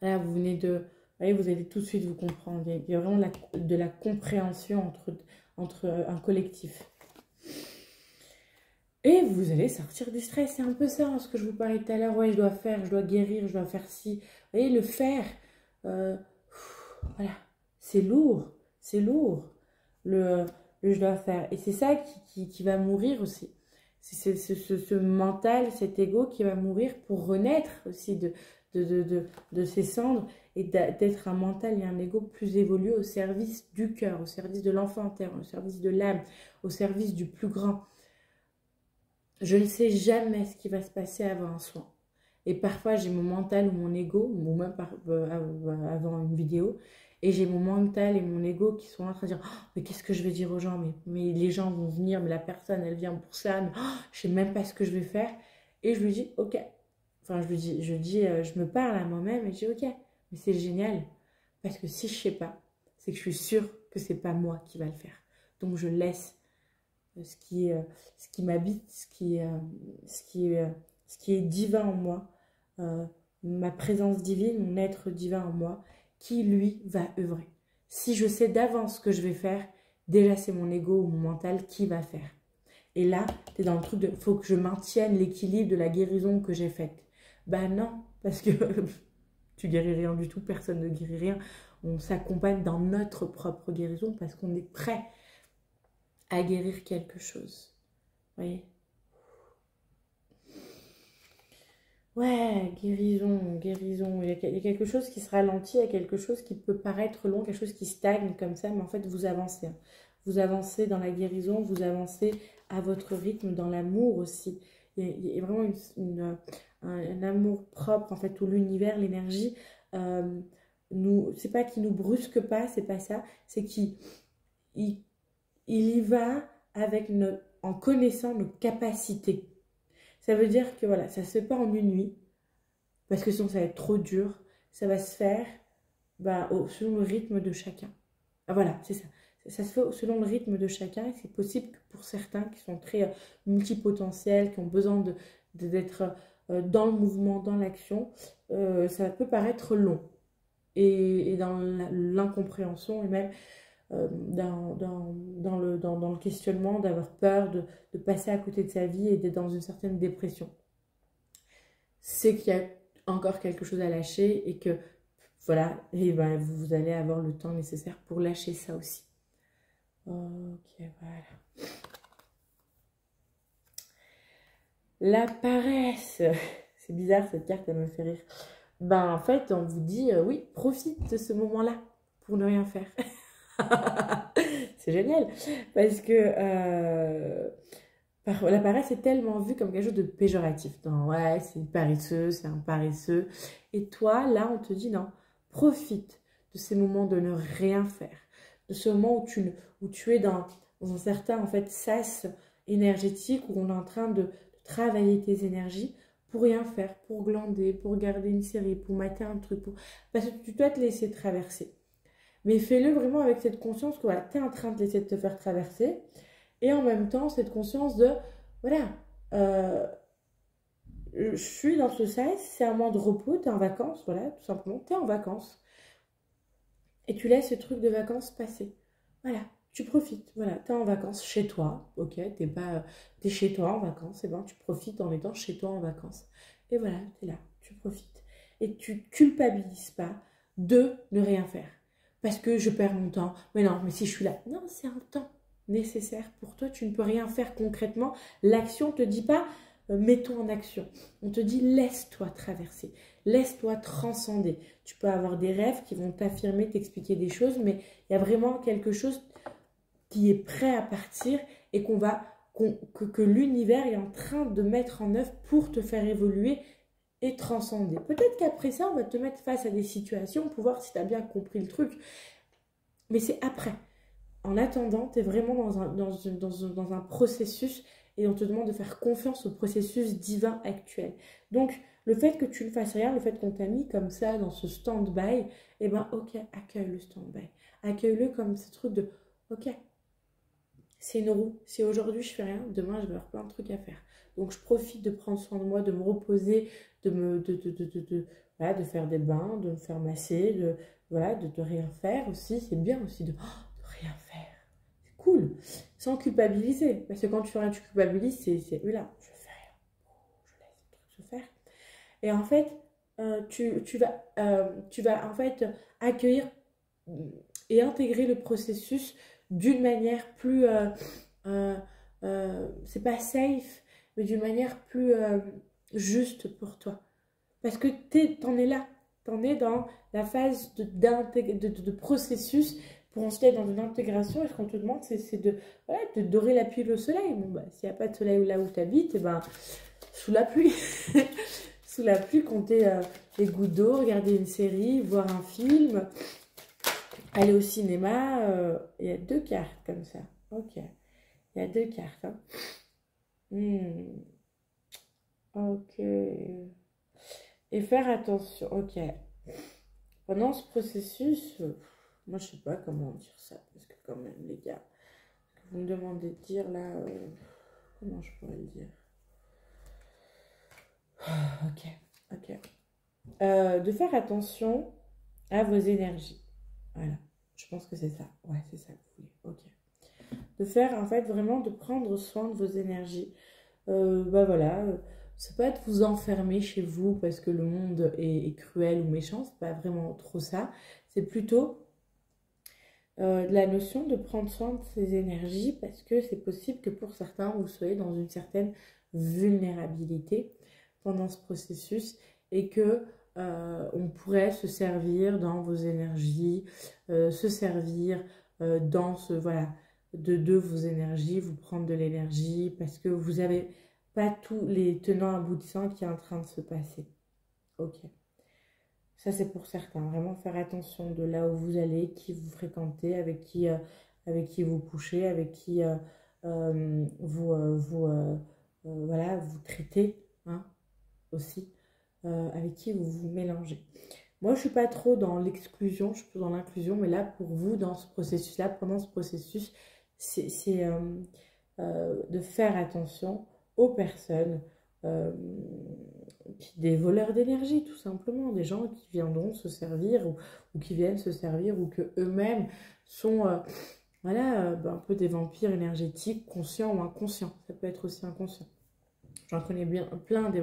Là, vous venez de... Vous voyez, vous allez tout de suite vous comprendre. Il y a vraiment de la compréhension entre un collectif. Et vous allez sortir du stress. C'est un peu ça, hein, ce que je vous parlais tout à l'heure. Ouais, je dois faire, je dois guérir, je dois faire ci. Vous voyez, le faire, voilà, c'est lourd. C'est lourd, le je dois faire. Et c'est ça qui va mourir aussi. C'est ce mental, cet ego qui va mourir pour renaître aussi de ses cendres et d'être un mental et un ego plus évolué au service du cœur, au service de l'enfant intérieur, au service de l'âme, au service du plus grand. Je ne sais jamais ce qui va se passer avant un soin. Et parfois, j'ai mon mental ou mon ego, ou même avant une vidéo, et j'ai mon mental et mon ego qui sont en train de dire oh, mais qu'est-ce que je vais dire aux gens, mais les gens vont venir, mais la personne, elle vient pour ça, mais oh, je ne sais même pas ce que je vais faire. Et je lui dis, ok, enfin je me parle à moi-même et je dis ok, mais c'est génial. Parce que si je sais pas, c'est que je suis sûre que c'est pas moi qui va le faire. Donc je laisse ce qui m'habite, ce qui est divin en moi, ma présence divine, mon être divin en moi, qui lui va œuvrer. Si je sais d'avance ce que je vais faire, déjà c'est mon ego ou mon mental qui va faire. Et là, tu es dans le truc de faut que je maintienne l'équilibre de la guérison que j'ai faite. Ben non, parce que tu guéris rien du tout, personne ne guérit rien. On s'accompagne dans notre propre guérison parce qu'on est prêt à guérir quelque chose. Vous voyez? Ouais, guérison, guérison. Il y a quelque chose qui se ralentit, il y a quelque chose qui peut paraître long, quelque chose qui stagne comme ça, mais en fait, vous avancez. Vous avancez dans la guérison, vous avancez à votre rythme, dans l'amour aussi. Il y a vraiment un amour propre, en fait, où l'univers, l'énergie, c'est pas qu'il nous brusque pas, c'est pas ça, c'est qu'il y va avec en connaissant nos capacités. Ça veut dire que voilà, ça ne se fait pas en une nuit, parce que sinon ça va être trop dur. Ça va se faire selon le rythme de chacun. Ah, voilà, c'est ça. Ça se fait selon le rythme de chacun. Et c'est possible que pour certains qui sont très multipotentiels, qui ont besoin d'être dans le mouvement, dans l'action, ça peut paraître long. Et dans l'incompréhension et même dans le questionnement, d'avoir peur de passer à côté de sa vie et d'être dans une certaine dépression. C'est qu'il y a encore quelque chose à lâcher et que, voilà, et ben, vous allez avoir le temps nécessaire pour lâcher ça aussi. Ok, voilà. La paresse. C'est bizarre, cette carte, elle me fait rire. Ben, en fait, on vous dit, oui, profite de ce moment-là pour ne rien faire. C'est génial parce que la paresse est tellement vue comme quelque chose de péjoratif. Non, ouais, c'est paresseux, c'est un paresseux. Et toi, là, on te dit non, profite de ces moments de ne rien faire, de ce moment où tu es dans un certain en fait sas énergétique où on est en train de travailler tes énergies pour rien faire, pour glander, pour regarder une série, pour mater un truc, parce que tu dois te laisser traverser. Mais fais-le vraiment avec cette conscience que voilà, tu es en train de laisser te faire traverser. Et en même temps, cette conscience de, voilà, je suis dans ce sas, c'est un moment de repos, tu es en vacances, voilà, tout simplement, tu es en vacances. Et tu laisses ce truc de vacances passer. Voilà, tu profites, voilà, tu es en vacances chez toi, ok, t'es chez toi en vacances, et ben tu profites en étant chez toi en vacances. Et voilà, tu es là, tu profites. Et tu culpabilises pas de ne rien faire. Parce que je perds mon temps. Mais non, mais si je suis là. Non, c'est un temps nécessaire pour toi. Tu ne peux rien faire concrètement. L'action ne te dit pas mets-toi en action. On te dit laisse-toi traverser. Laisse-toi transcender. Tu peux avoir des rêves qui vont t'affirmer, t'expliquer des choses, mais il y a vraiment quelque chose qui est prêt à partir et que l'univers est en train de mettre en œuvre pour te faire évoluer et transcender. Peut-être qu'après ça, on va te mettre face à des situations pour voir si tu as bien compris le truc. Mais c'est après. En attendant, tu es vraiment dans un processus et on te demande de faire confiance au processus divin actuel. Donc, le fait que tu ne fasses rien, le fait qu'on t'a mis comme ça dans ce stand-by, eh ben ok, accueille le stand-by. Accueille-le comme ce truc de, ok, c'est une roue. Si aujourd'hui je fais rien, demain je vais avoir plein de trucs à faire. Donc je profite de prendre soin de moi, de me reposer, voilà, de faire des bains, de me faire masser, voilà, de rien faire aussi. C'est bien aussi de rien faire. C'est cool. Sans culpabiliser. Parce que quand tu fais rien, tu culpabilises, c'est là, je fais rien. Je laisse le truc se faire. Et en fait, tu vas en fait accueillir et intégrer le processus d'une manière plus, c'est pas safe, mais d'une manière plus juste pour toi. Parce que t'en es là, t'en es dans la phase de processus pour ensuite être dans une intégration. Et ce qu'on te demande, c'est de dorer la pluie au soleil. Bon, bah, s'il n'y a pas de soleil là où tu habites, et ben, sous la pluie. Sous la pluie, compter les gouttes d'eau, regarder une série, voir un film. Aller au cinéma, il y a 2 cartes comme ça. Ok. Il y a 2 cartes. Hein. Ok. Et faire attention, ok. Pendant ce processus, moi je sais pas comment dire ça, parce que quand même les gars, ce que vous me demandez de dire là, comment je pourrais le dire? Ok, ok. De faire attention à vos énergies. Voilà, je pense que c'est ça. Ouais, c'est ça que vous voulez, ok. De faire en fait vraiment de prendre soin de vos énergies. Bah voilà, c'est pas de vous enfermer chez vous parce que le monde est cruel ou méchant, c'est pas vraiment trop ça. C'est plutôt la notion de prendre soin de ses énergies parce que c'est possible que pour certains, vous soyez dans une certaine vulnérabilité pendant ce processus et que on pourrait se servir dans vos énergies, se servir dans ce, voilà, de vos énergies, vous prendre de l'énergie parce que vous avez pas tous les tenants aboutissants qui est en train de se passer. Ok. Ça, c'est pour certains. Vraiment faire attention de là où vous allez, qui vous fréquentez, avec qui vous couchez, avec qui voilà, vous traitez, hein, aussi, avec qui vous vous mélangez. Moi, je ne suis pas trop dans l'exclusion, je suis plutôt dans l'inclusion, mais là, pour vous, dans ce processus-là, pendant ce processus, c'est de faire attention aux personnes, euh, des voleurs d'énergie, tout simplement, des gens qui viendront se servir ou qui viennent se servir ou que eux-mêmes sont voilà, un peu des vampires énergétiques, conscients ou inconscients. Ça peut être aussi inconscient. J'en connais bien plein des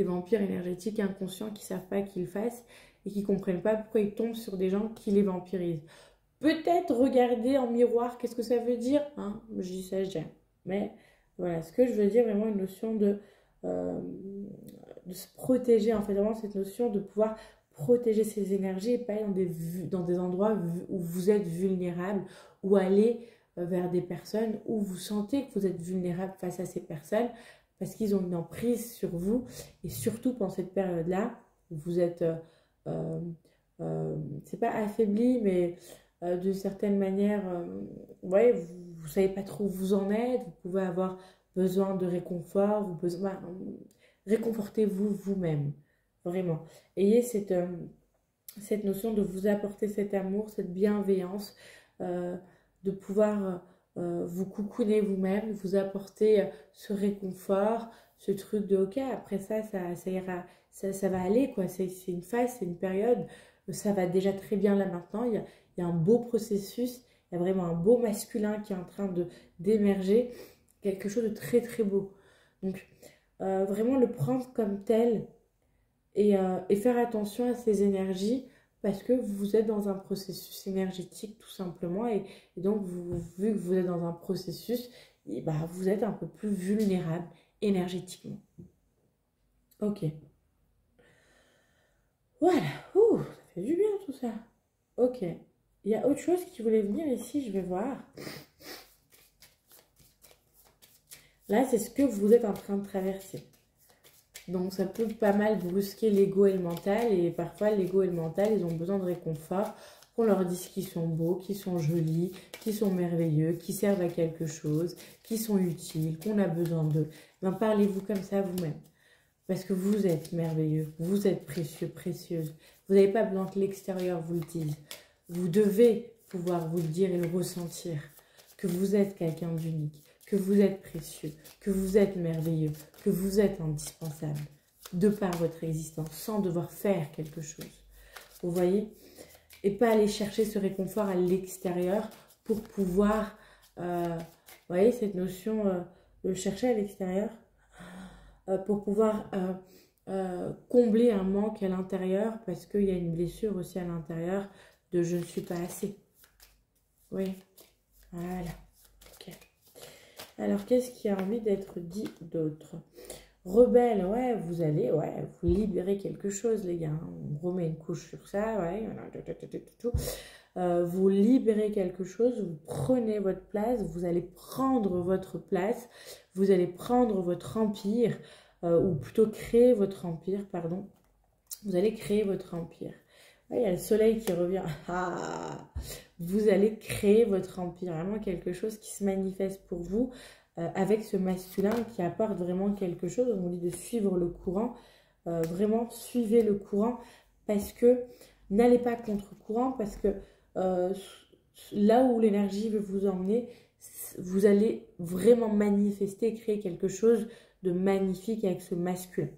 vampires énergétiques inconscients qui ne savent pas qu'ils le fassent et qui ne comprennent pas pourquoi ils tombent sur des gens qui les vampirisent. Peut-être regarder en miroir, qu'est-ce que ça veut dire, hein? Je dis ça, je dis rien. Mais voilà, ce que je veux dire, vraiment une notion euh, de se protéger, en fait, vraiment cette notion de pouvoir protéger ses énergies et pas aller dans des endroits où vous êtes vulnérable ou aller vers des personnes où vous sentez que vous êtes vulnérable face à ces personnes parce qu'ils ont une emprise sur vous et surtout pendant cette période-là où vous êtes, c'est pas affaibli, mais d'une certaine manière, ouais, vous ne savez pas trop où vous en êtes, vous pouvez avoir besoin de réconfort, vous besoin, réconfortez-vous vous-même, vraiment. Ayez cette notion de vous apporter cet amour, cette bienveillance, euh, de pouvoir vous coucouner vous-même, vous apporter ce réconfort, ce truc de ok, après ça ira, ça va aller, quoi. C'est une phase, c'est une période, ça va déjà très bien là maintenant, il y a un beau processus, il y a vraiment un beau masculin qui est en train d'émerger, quelque chose de très très beau. Donc, vraiment le prendre comme tel et faire attention à ces énergies parce que vous êtes dans un processus énergétique tout simplement et donc vu que vous êtes dans un processus, et bah, vous êtes un peu plus vulnérable énergétiquement. Ok. Voilà. Ouh, ça fait du bien tout ça. Ok. Il y a autre chose qui voulait venir ici, je vais voir. Là, c'est ce que vous êtes en train de traverser. Donc, ça peut pas mal brusquer l'ego et le mental. Et parfois, l'ego et le mental, ils ont besoin de réconfort. Qu'on leur dise qu'ils sont beaux, qu'ils sont jolis, qu'ils sont merveilleux, qu'ils servent à quelque chose, qu'ils sont utiles, qu'on a besoin d'eux. Ben, parlez-vous comme ça vous-même. Parce que vous êtes merveilleux, vous êtes précieux, précieuse. Vous n'avez pas besoin que l'extérieur vous le dise. Vous devez pouvoir vous le dire et le ressentir. Que vous êtes quelqu'un d'unique, que vous êtes précieux, que vous êtes merveilleux, que vous êtes indispensable. De par votre existence, sans devoir faire quelque chose. Vous voyez? Et pas aller chercher ce réconfort à l'extérieur pour pouvoir... vous voyez cette notion de chercher à l'extérieur pour pouvoir combler un manque à l'intérieur parce qu'il y a une blessure aussi à l'intérieur de je ne suis pas assez. Oui, voilà. Ok. Alors, qu'est-ce qui a envie d'être dit d'autre? Rebelle, ouais, vous allez, ouais, vous libérez quelque chose, les gars. On remet une couche sur ça, ouais. Vous libérez quelque chose, vous prenez votre place, vous allez prendre votre place, vous allez prendre votre empire, ou plutôt créer votre empire, pardon. Vous allez créer votre empire. Ouais, il y a le soleil qui revient. Ah, vous allez créer votre empire, vraiment quelque chose qui se manifeste pour vous avec ce masculin qui apporte vraiment quelque chose. On vous dit de suivre le courant. vraiment, suivez le courant parce que n'allez pas contre courant parce que là où l'énergie veut vous emmener, vous allez vraiment manifester, créer quelque chose de magnifique avec ce masculin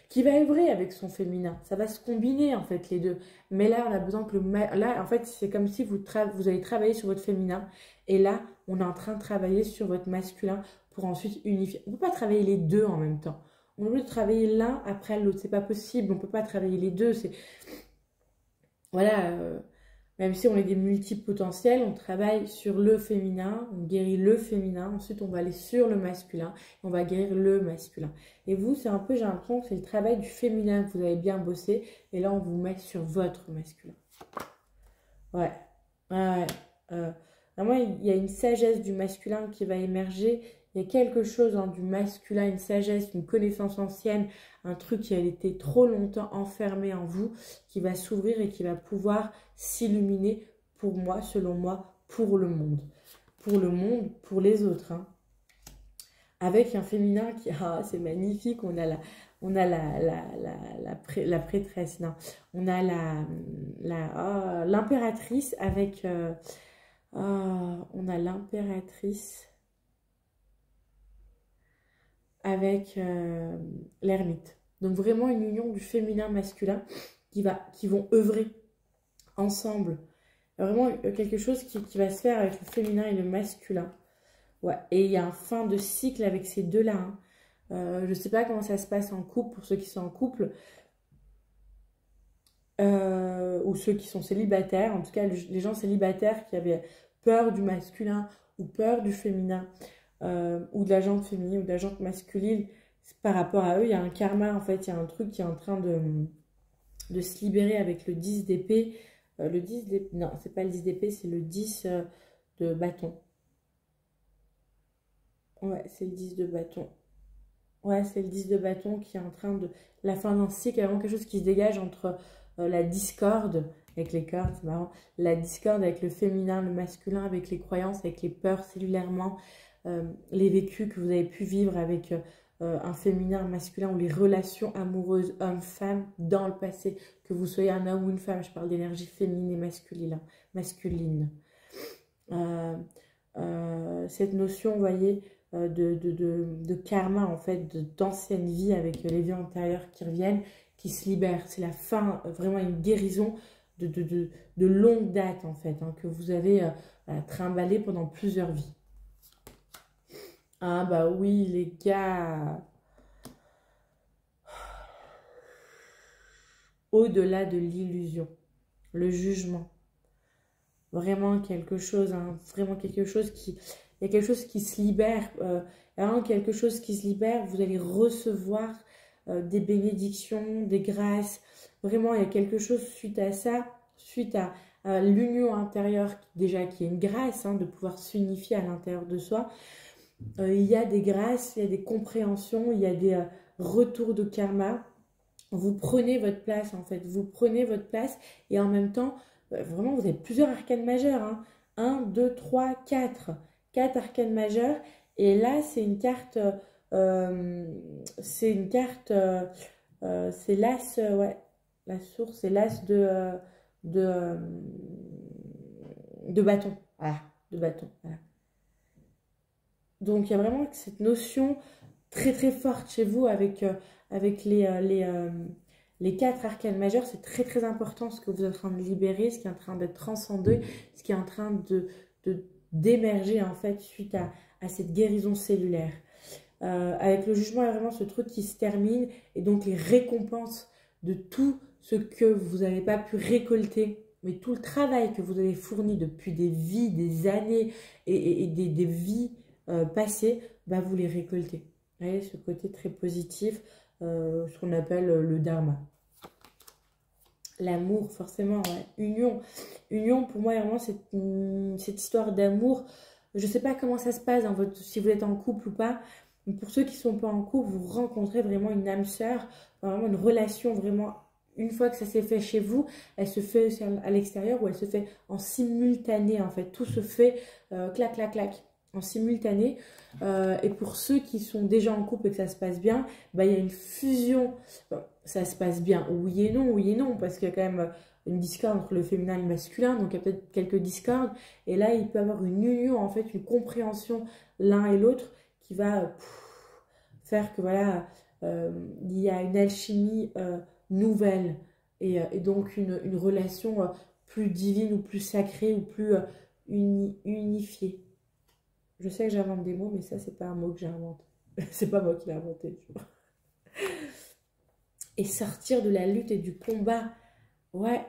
qui va œuvrer avec son féminin. Ça va se combiner en fait les deux. Mais là, on a besoin que là, en fait, c'est comme si vous allez travailler sur votre féminin. Et là, on est en train de travailler sur votre masculin pour ensuite unifier. On ne peut pas travailler les deux en même temps. On est obligé de travailler l'un après l'autre. C'est pas possible. On ne peut pas travailler les deux. Voilà. Même si on est des multipotentiels, on travaille sur le féminin, on guérit le féminin, ensuite on va aller sur le masculin, et on va guérir le masculin. Et vous, c'est un peu, j'ai l'impression que c'est le travail du féminin que vous avez bien bossé, et là on vous met sur votre masculin. Ouais, ouais, vraiment il y a une sagesse du masculin qui va émerger, il y a quelque chose du masculin, une sagesse, une connaissance ancienne, un truc qui a été trop longtemps enfermé en vous, qui va s'ouvrir et qui va pouvoir s'illuminer pour moi, selon moi, pour le monde. Pour le monde, pour les autres. Hein. Avec un féminin qui... Ah, c'est magnifique, on a la prêtresse, non. On a l'impératrice avec... on a l'impératrice avec l'ermite. Donc vraiment une union du féminin masculin qui vont œuvrer ensemble. Vraiment quelque chose qui va se faire avec le féminin et le masculin. Ouais. Et il y a un fin de cycle avec ces deux-là. Hein. Je ne sais pas comment ça se passe en couple pour ceux qui sont en couple. Ou ceux qui sont célibataires. En tout cas, les gens célibataires qui avaient peur du masculin ou peur du féminin. Ou de la jante féminine ou de la jante masculine, par rapport à eux, il y a un karma, en fait, il y a un truc qui est en train de se libérer avec le 10 d'épée. Le 10 d'épée, non, c'est pas le 10 d'épée, c'est le 10 de bâton. Ouais, c'est le 10 de bâton. Ouais, c'est le 10 de bâton qui est en train de... La fin d'un cycle, il y a vraiment quelque chose qui se dégage entre la discorde, avec les cordes, c'est marrant, la discorde avec le féminin, le masculin, avec les croyances, avec les peurs cellulairement, les vécus que vous avez pu vivre avec un féminin, un masculin ou les relations amoureuses homme-femme dans le passé, que vous soyez un homme ou une femme, je parle d'énergie féminine et masculine. Cette notion, vous voyez, de karma, en fait, d'ancienne vie avec les vies antérieures qui reviennent, qui se libèrent. C'est la fin, vraiment une guérison de longue date, en fait, hein, que vous avez trimballé pendant plusieurs vies. Ah bah oui, les gars. Au-delà de l'illusion, le jugement. Vraiment quelque chose, hein, vraiment quelque chose qui... Il y a quelque chose qui se libère. Vraiment quelque chose qui se libère. Vous allez recevoir des bénédictions, des grâces. Vraiment, il y a quelque chose suite à ça, suite à l'union intérieure, déjà qui est une grâce, hein, de pouvoir s'unifier à l'intérieur de soi. Il y a des grâces, il y a des compréhensions, il y a des retours de karma. Vous prenez votre place, en fait. Vous prenez votre place et en même temps, vraiment, vous avez plusieurs arcanes majeurs. Hein. 1, 2, 3, 4. 4 arcanes majeurs. Et là, c'est une carte... c'est l'as... ouais, la source, c'est l'as de bâton. Voilà, de bâton. Voilà. Donc, il y a vraiment cette notion très très forte chez vous avec les 4 arcanes majeures. C'est très très important ce que vous êtes en train de libérer, ce qui est en train d'être transcendé, ce qui est en train d'émerger en fait suite à cette guérison cellulaire. Avec le jugement, il y a vraiment ce truc qui se termine et donc les récompenses de tout ce que vous n'avez pas pu récolter, mais tout le travail que vous avez fourni depuis des vies, des années et des vies passées, bah, vous les récoltez. Vous voyez, ce côté très positif, ce qu'on appelle le dharma. L'amour, forcément, ouais. Union. Union, pour moi, vraiment, cette histoire d'amour. Je ne sais pas comment ça se passe si vous êtes en couple ou pas. Mais pour ceux qui ne sont pas en couple, vous rencontrez vraiment une âme sœur, vraiment une relation vraiment... Une fois que ça s'est fait chez vous, elle se fait aussi à l'extérieur ou elle se fait en simultané, en fait. Tout se fait clac, clac, clac. en simultané. Et pour ceux qui sont déjà en couple et que ça se passe bien, bah, il y a une fusion. Bon, ça se passe bien, oui et non, parce qu'il y a quand même une discorde entre le féminin et le masculin, donc il y a peut-être quelques discordes. Et là, il peut y avoir une union, en fait, une compréhension l'un et l'autre qui va faire que voilà, il y a une alchimie nouvelle et donc une relation plus divine ou plus sacrée ou plus unifiée. Je sais que j'invente des mots, mais ça, c'est pas un mot que j'invente. C'est pas moi qui l'ai inventé. Tu vois. Et sortir de la lutte et du combat. Ouais,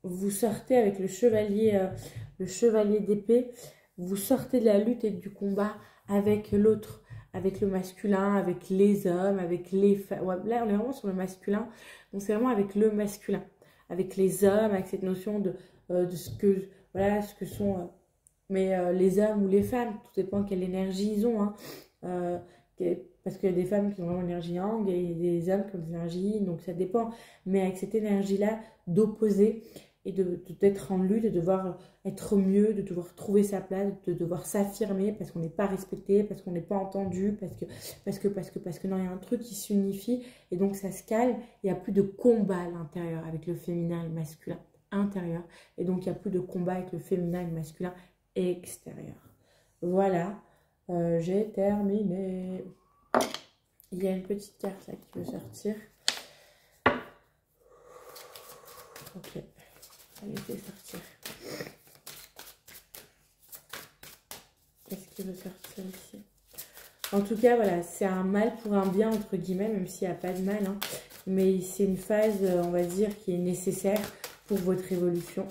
vous sortez avec le chevalier d'épée. Vous sortez de la lutte et du combat avec l'autre, avec le masculin, avec les hommes, avec les femmes. Ouais, là, on est vraiment sur le masculin. Donc, c'est vraiment avec le masculin, avec les hommes, avec cette notion de ce que, voilà, ce que sont... mais les hommes ou les femmes, tout dépend quelle énergie ils ont. Hein. Parce qu'il y a des femmes qui ont vraiment l'énergie yang et des hommes qui ont des énergies yin, donc ça dépend. Mais avec cette énergie-là d'opposer et d'être en lutte, de devoir être mieux, de devoir trouver sa place, de devoir s'affirmer parce qu'on n'est pas respecté, parce qu'on n'est pas entendu, parce que non, il y a un truc qui s'unifie et donc ça se calme. Il n'y a plus de combat à l'intérieur avec le féminin et le masculin intérieur. Et donc il n'y a plus de combat avec le féminin et le masculin extérieur. Voilà, j'ai terminé. Il y a une petite carte là qui veut sortir. Ok, allez, je vais sortir. Qu'est-ce qui veut sortir ici? En tout cas, voilà, c'est un mal pour un bien, entre guillemets, même s'il n'y a pas de mal. Hein. Mais c'est une phase, on va dire, qui est nécessaire pour votre évolution.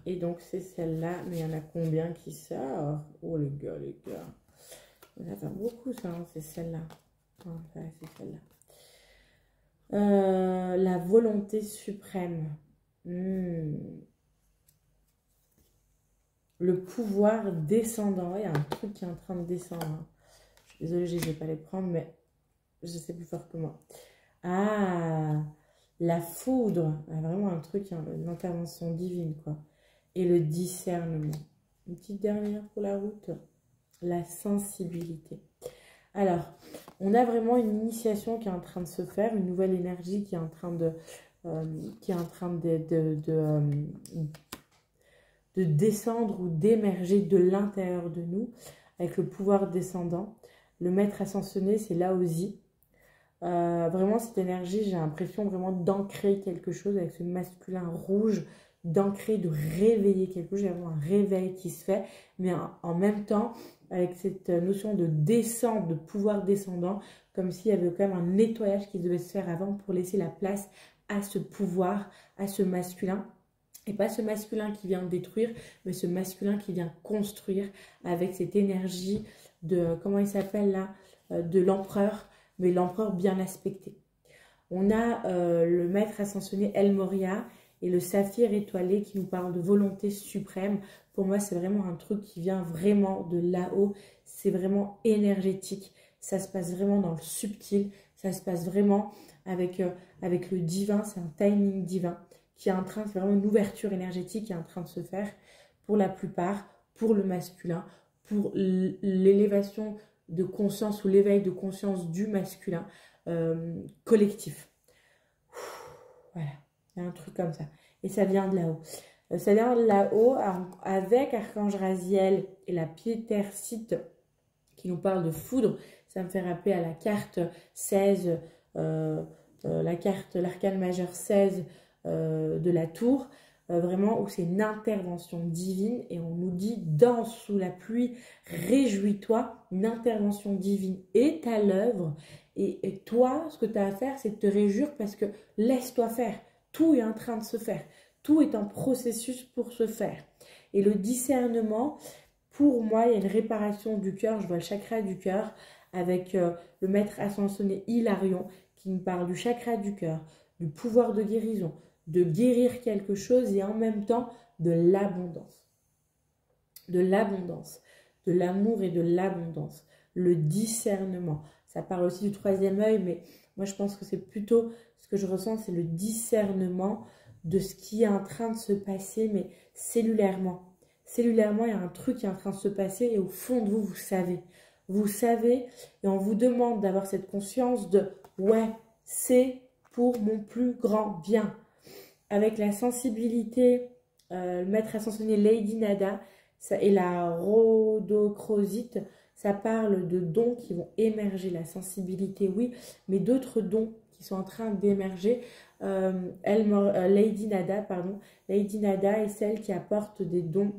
Et donc, c'est celle-là. Mais il y en a combien qui sortent? Oh, les gars. Ça fait beaucoup, ça, hein, c'est celle-là. Ouais, c'est celle-là. La volonté suprême. Le pouvoir descendant. Il y a un truc qui est en train de descendre. Hein. Je suis désolée, je ne vais pas les prendre, mais je sais plus fort que moi. Ah, la foudre. Ah, vraiment un truc, hein, une intervention divine, quoi. Et le discernement. Une petite dernière pour la route. La sensibilité. Alors, on a vraiment une initiation qui est en train de se faire, une nouvelle énergie qui est en train de descendre ou d'émerger de l'intérieur de nous, avec le pouvoir descendant. Le maître ascensionné, c'est Laozi. Vraiment, cette énergie, j'ai l'impression vraiment d'ancrer quelque chose avec ce masculin rouge, d'ancrer, de réveiller quelque chose. J'ai vraiment un réveil qui se fait, mais en même temps, avec cette notion de descente, de pouvoir descendant, comme s'il y avait quand même un nettoyage qui devait se faire avant pour laisser la place à ce pouvoir, à ce masculin. Et pas ce masculin qui vient détruire, mais ce masculin qui vient construire avec cette énergie de, comment il s'appelle là, de l'empereur, mais l'empereur bien aspecté. On a le maître ascensionné El Moria et le saphir étoilé qui nous parle de volonté suprême. Pour moi, c'est vraiment un truc qui vient vraiment de là-haut. C'est vraiment énergétique. Ça se passe vraiment dans le subtil. Ça se passe vraiment avec le divin. C'est un timing divin qui est en train, c'est vraiment une ouverture énergétique qui est en train de se faire pour la plupart, pour le masculin, pour l'élévation de conscience ou l'éveil de conscience du masculin collectif. Voilà, il y a un truc comme ça. Et ça vient de là-haut. Ça vient de là-haut avec Archange Raziel et la Piétercite qui nous parle de foudre. Ça me fait rappeler à la carte 16, l'arcane majeur 16 de la tour. Vraiment où c'est une intervention divine et on nous dit danse sous la pluie, réjouis-toi, une intervention divine est à l'œuvre et toi ce que tu as à faire c'est de te réjouir parce que laisse-toi faire, tout est en train de se faire, tout est en processus pour se faire et le discernement pour moi il y a une réparation du cœur, je vois le chakra du cœur avec le maître ascensionné Hilarion qui nous parle du chakra du cœur, du pouvoir de guérison, de guérir quelque chose et en même temps de l'abondance. De l'abondance, de l'amour et de l'abondance. Le discernement. Ça parle aussi du troisième œil, mais moi je pense que c'est plutôt ce que je ressens, c'est le discernement de ce qui est en train de se passer, mais cellulairement. cellulairement, il y a un truc qui est en train de se passer et au fond de vous, vous savez. Vous savez et on vous demande d'avoir cette conscience de « ouais, c'est pour mon plus grand bien ». Avec la sensibilité, le maître ascensionné Lady Nada et la rhodochrosite, ça parle de dons qui vont émerger, la sensibilité, oui, mais d'autres dons qui sont en train d'émerger. Lady Nada, pardon, Lady Nada est celle qui apporte des dons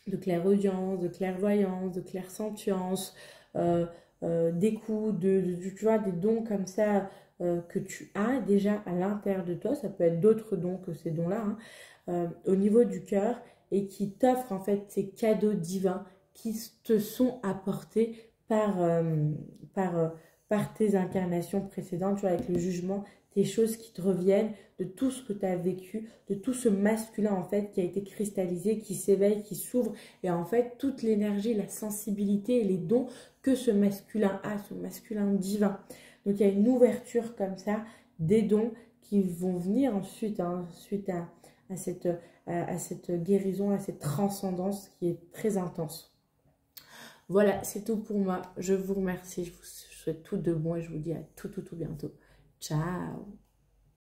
de clairaudience, de clairvoyance, de clairsentience, d'écoute, tu vois, des dons comme ça que tu as déjà à l'intérieur de toi. Ça peut être d'autres dons que ces dons-là, hein, au niveau du cœur et qui t'offrent en fait ces cadeaux divins qui te sont apportés par tes incarnations précédentes, tu vois, avec le jugement, des choses qui te reviennent, de tout ce que tu as vécu, de tout ce masculin en fait qui a été cristallisé, qui s'éveille, qui s'ouvre, et en fait toute l'énergie, la sensibilité et les dons que ce masculin a, ce masculin divin. Donc il y a une ouverture comme ça, des dons qui vont venir ensuite, hein, suite à cette guérison, à cette transcendance qui est très intense. Voilà, c'est tout pour moi. Je vous remercie, je vous souhaite tout de bon et je vous dis à tout bientôt. Ciao!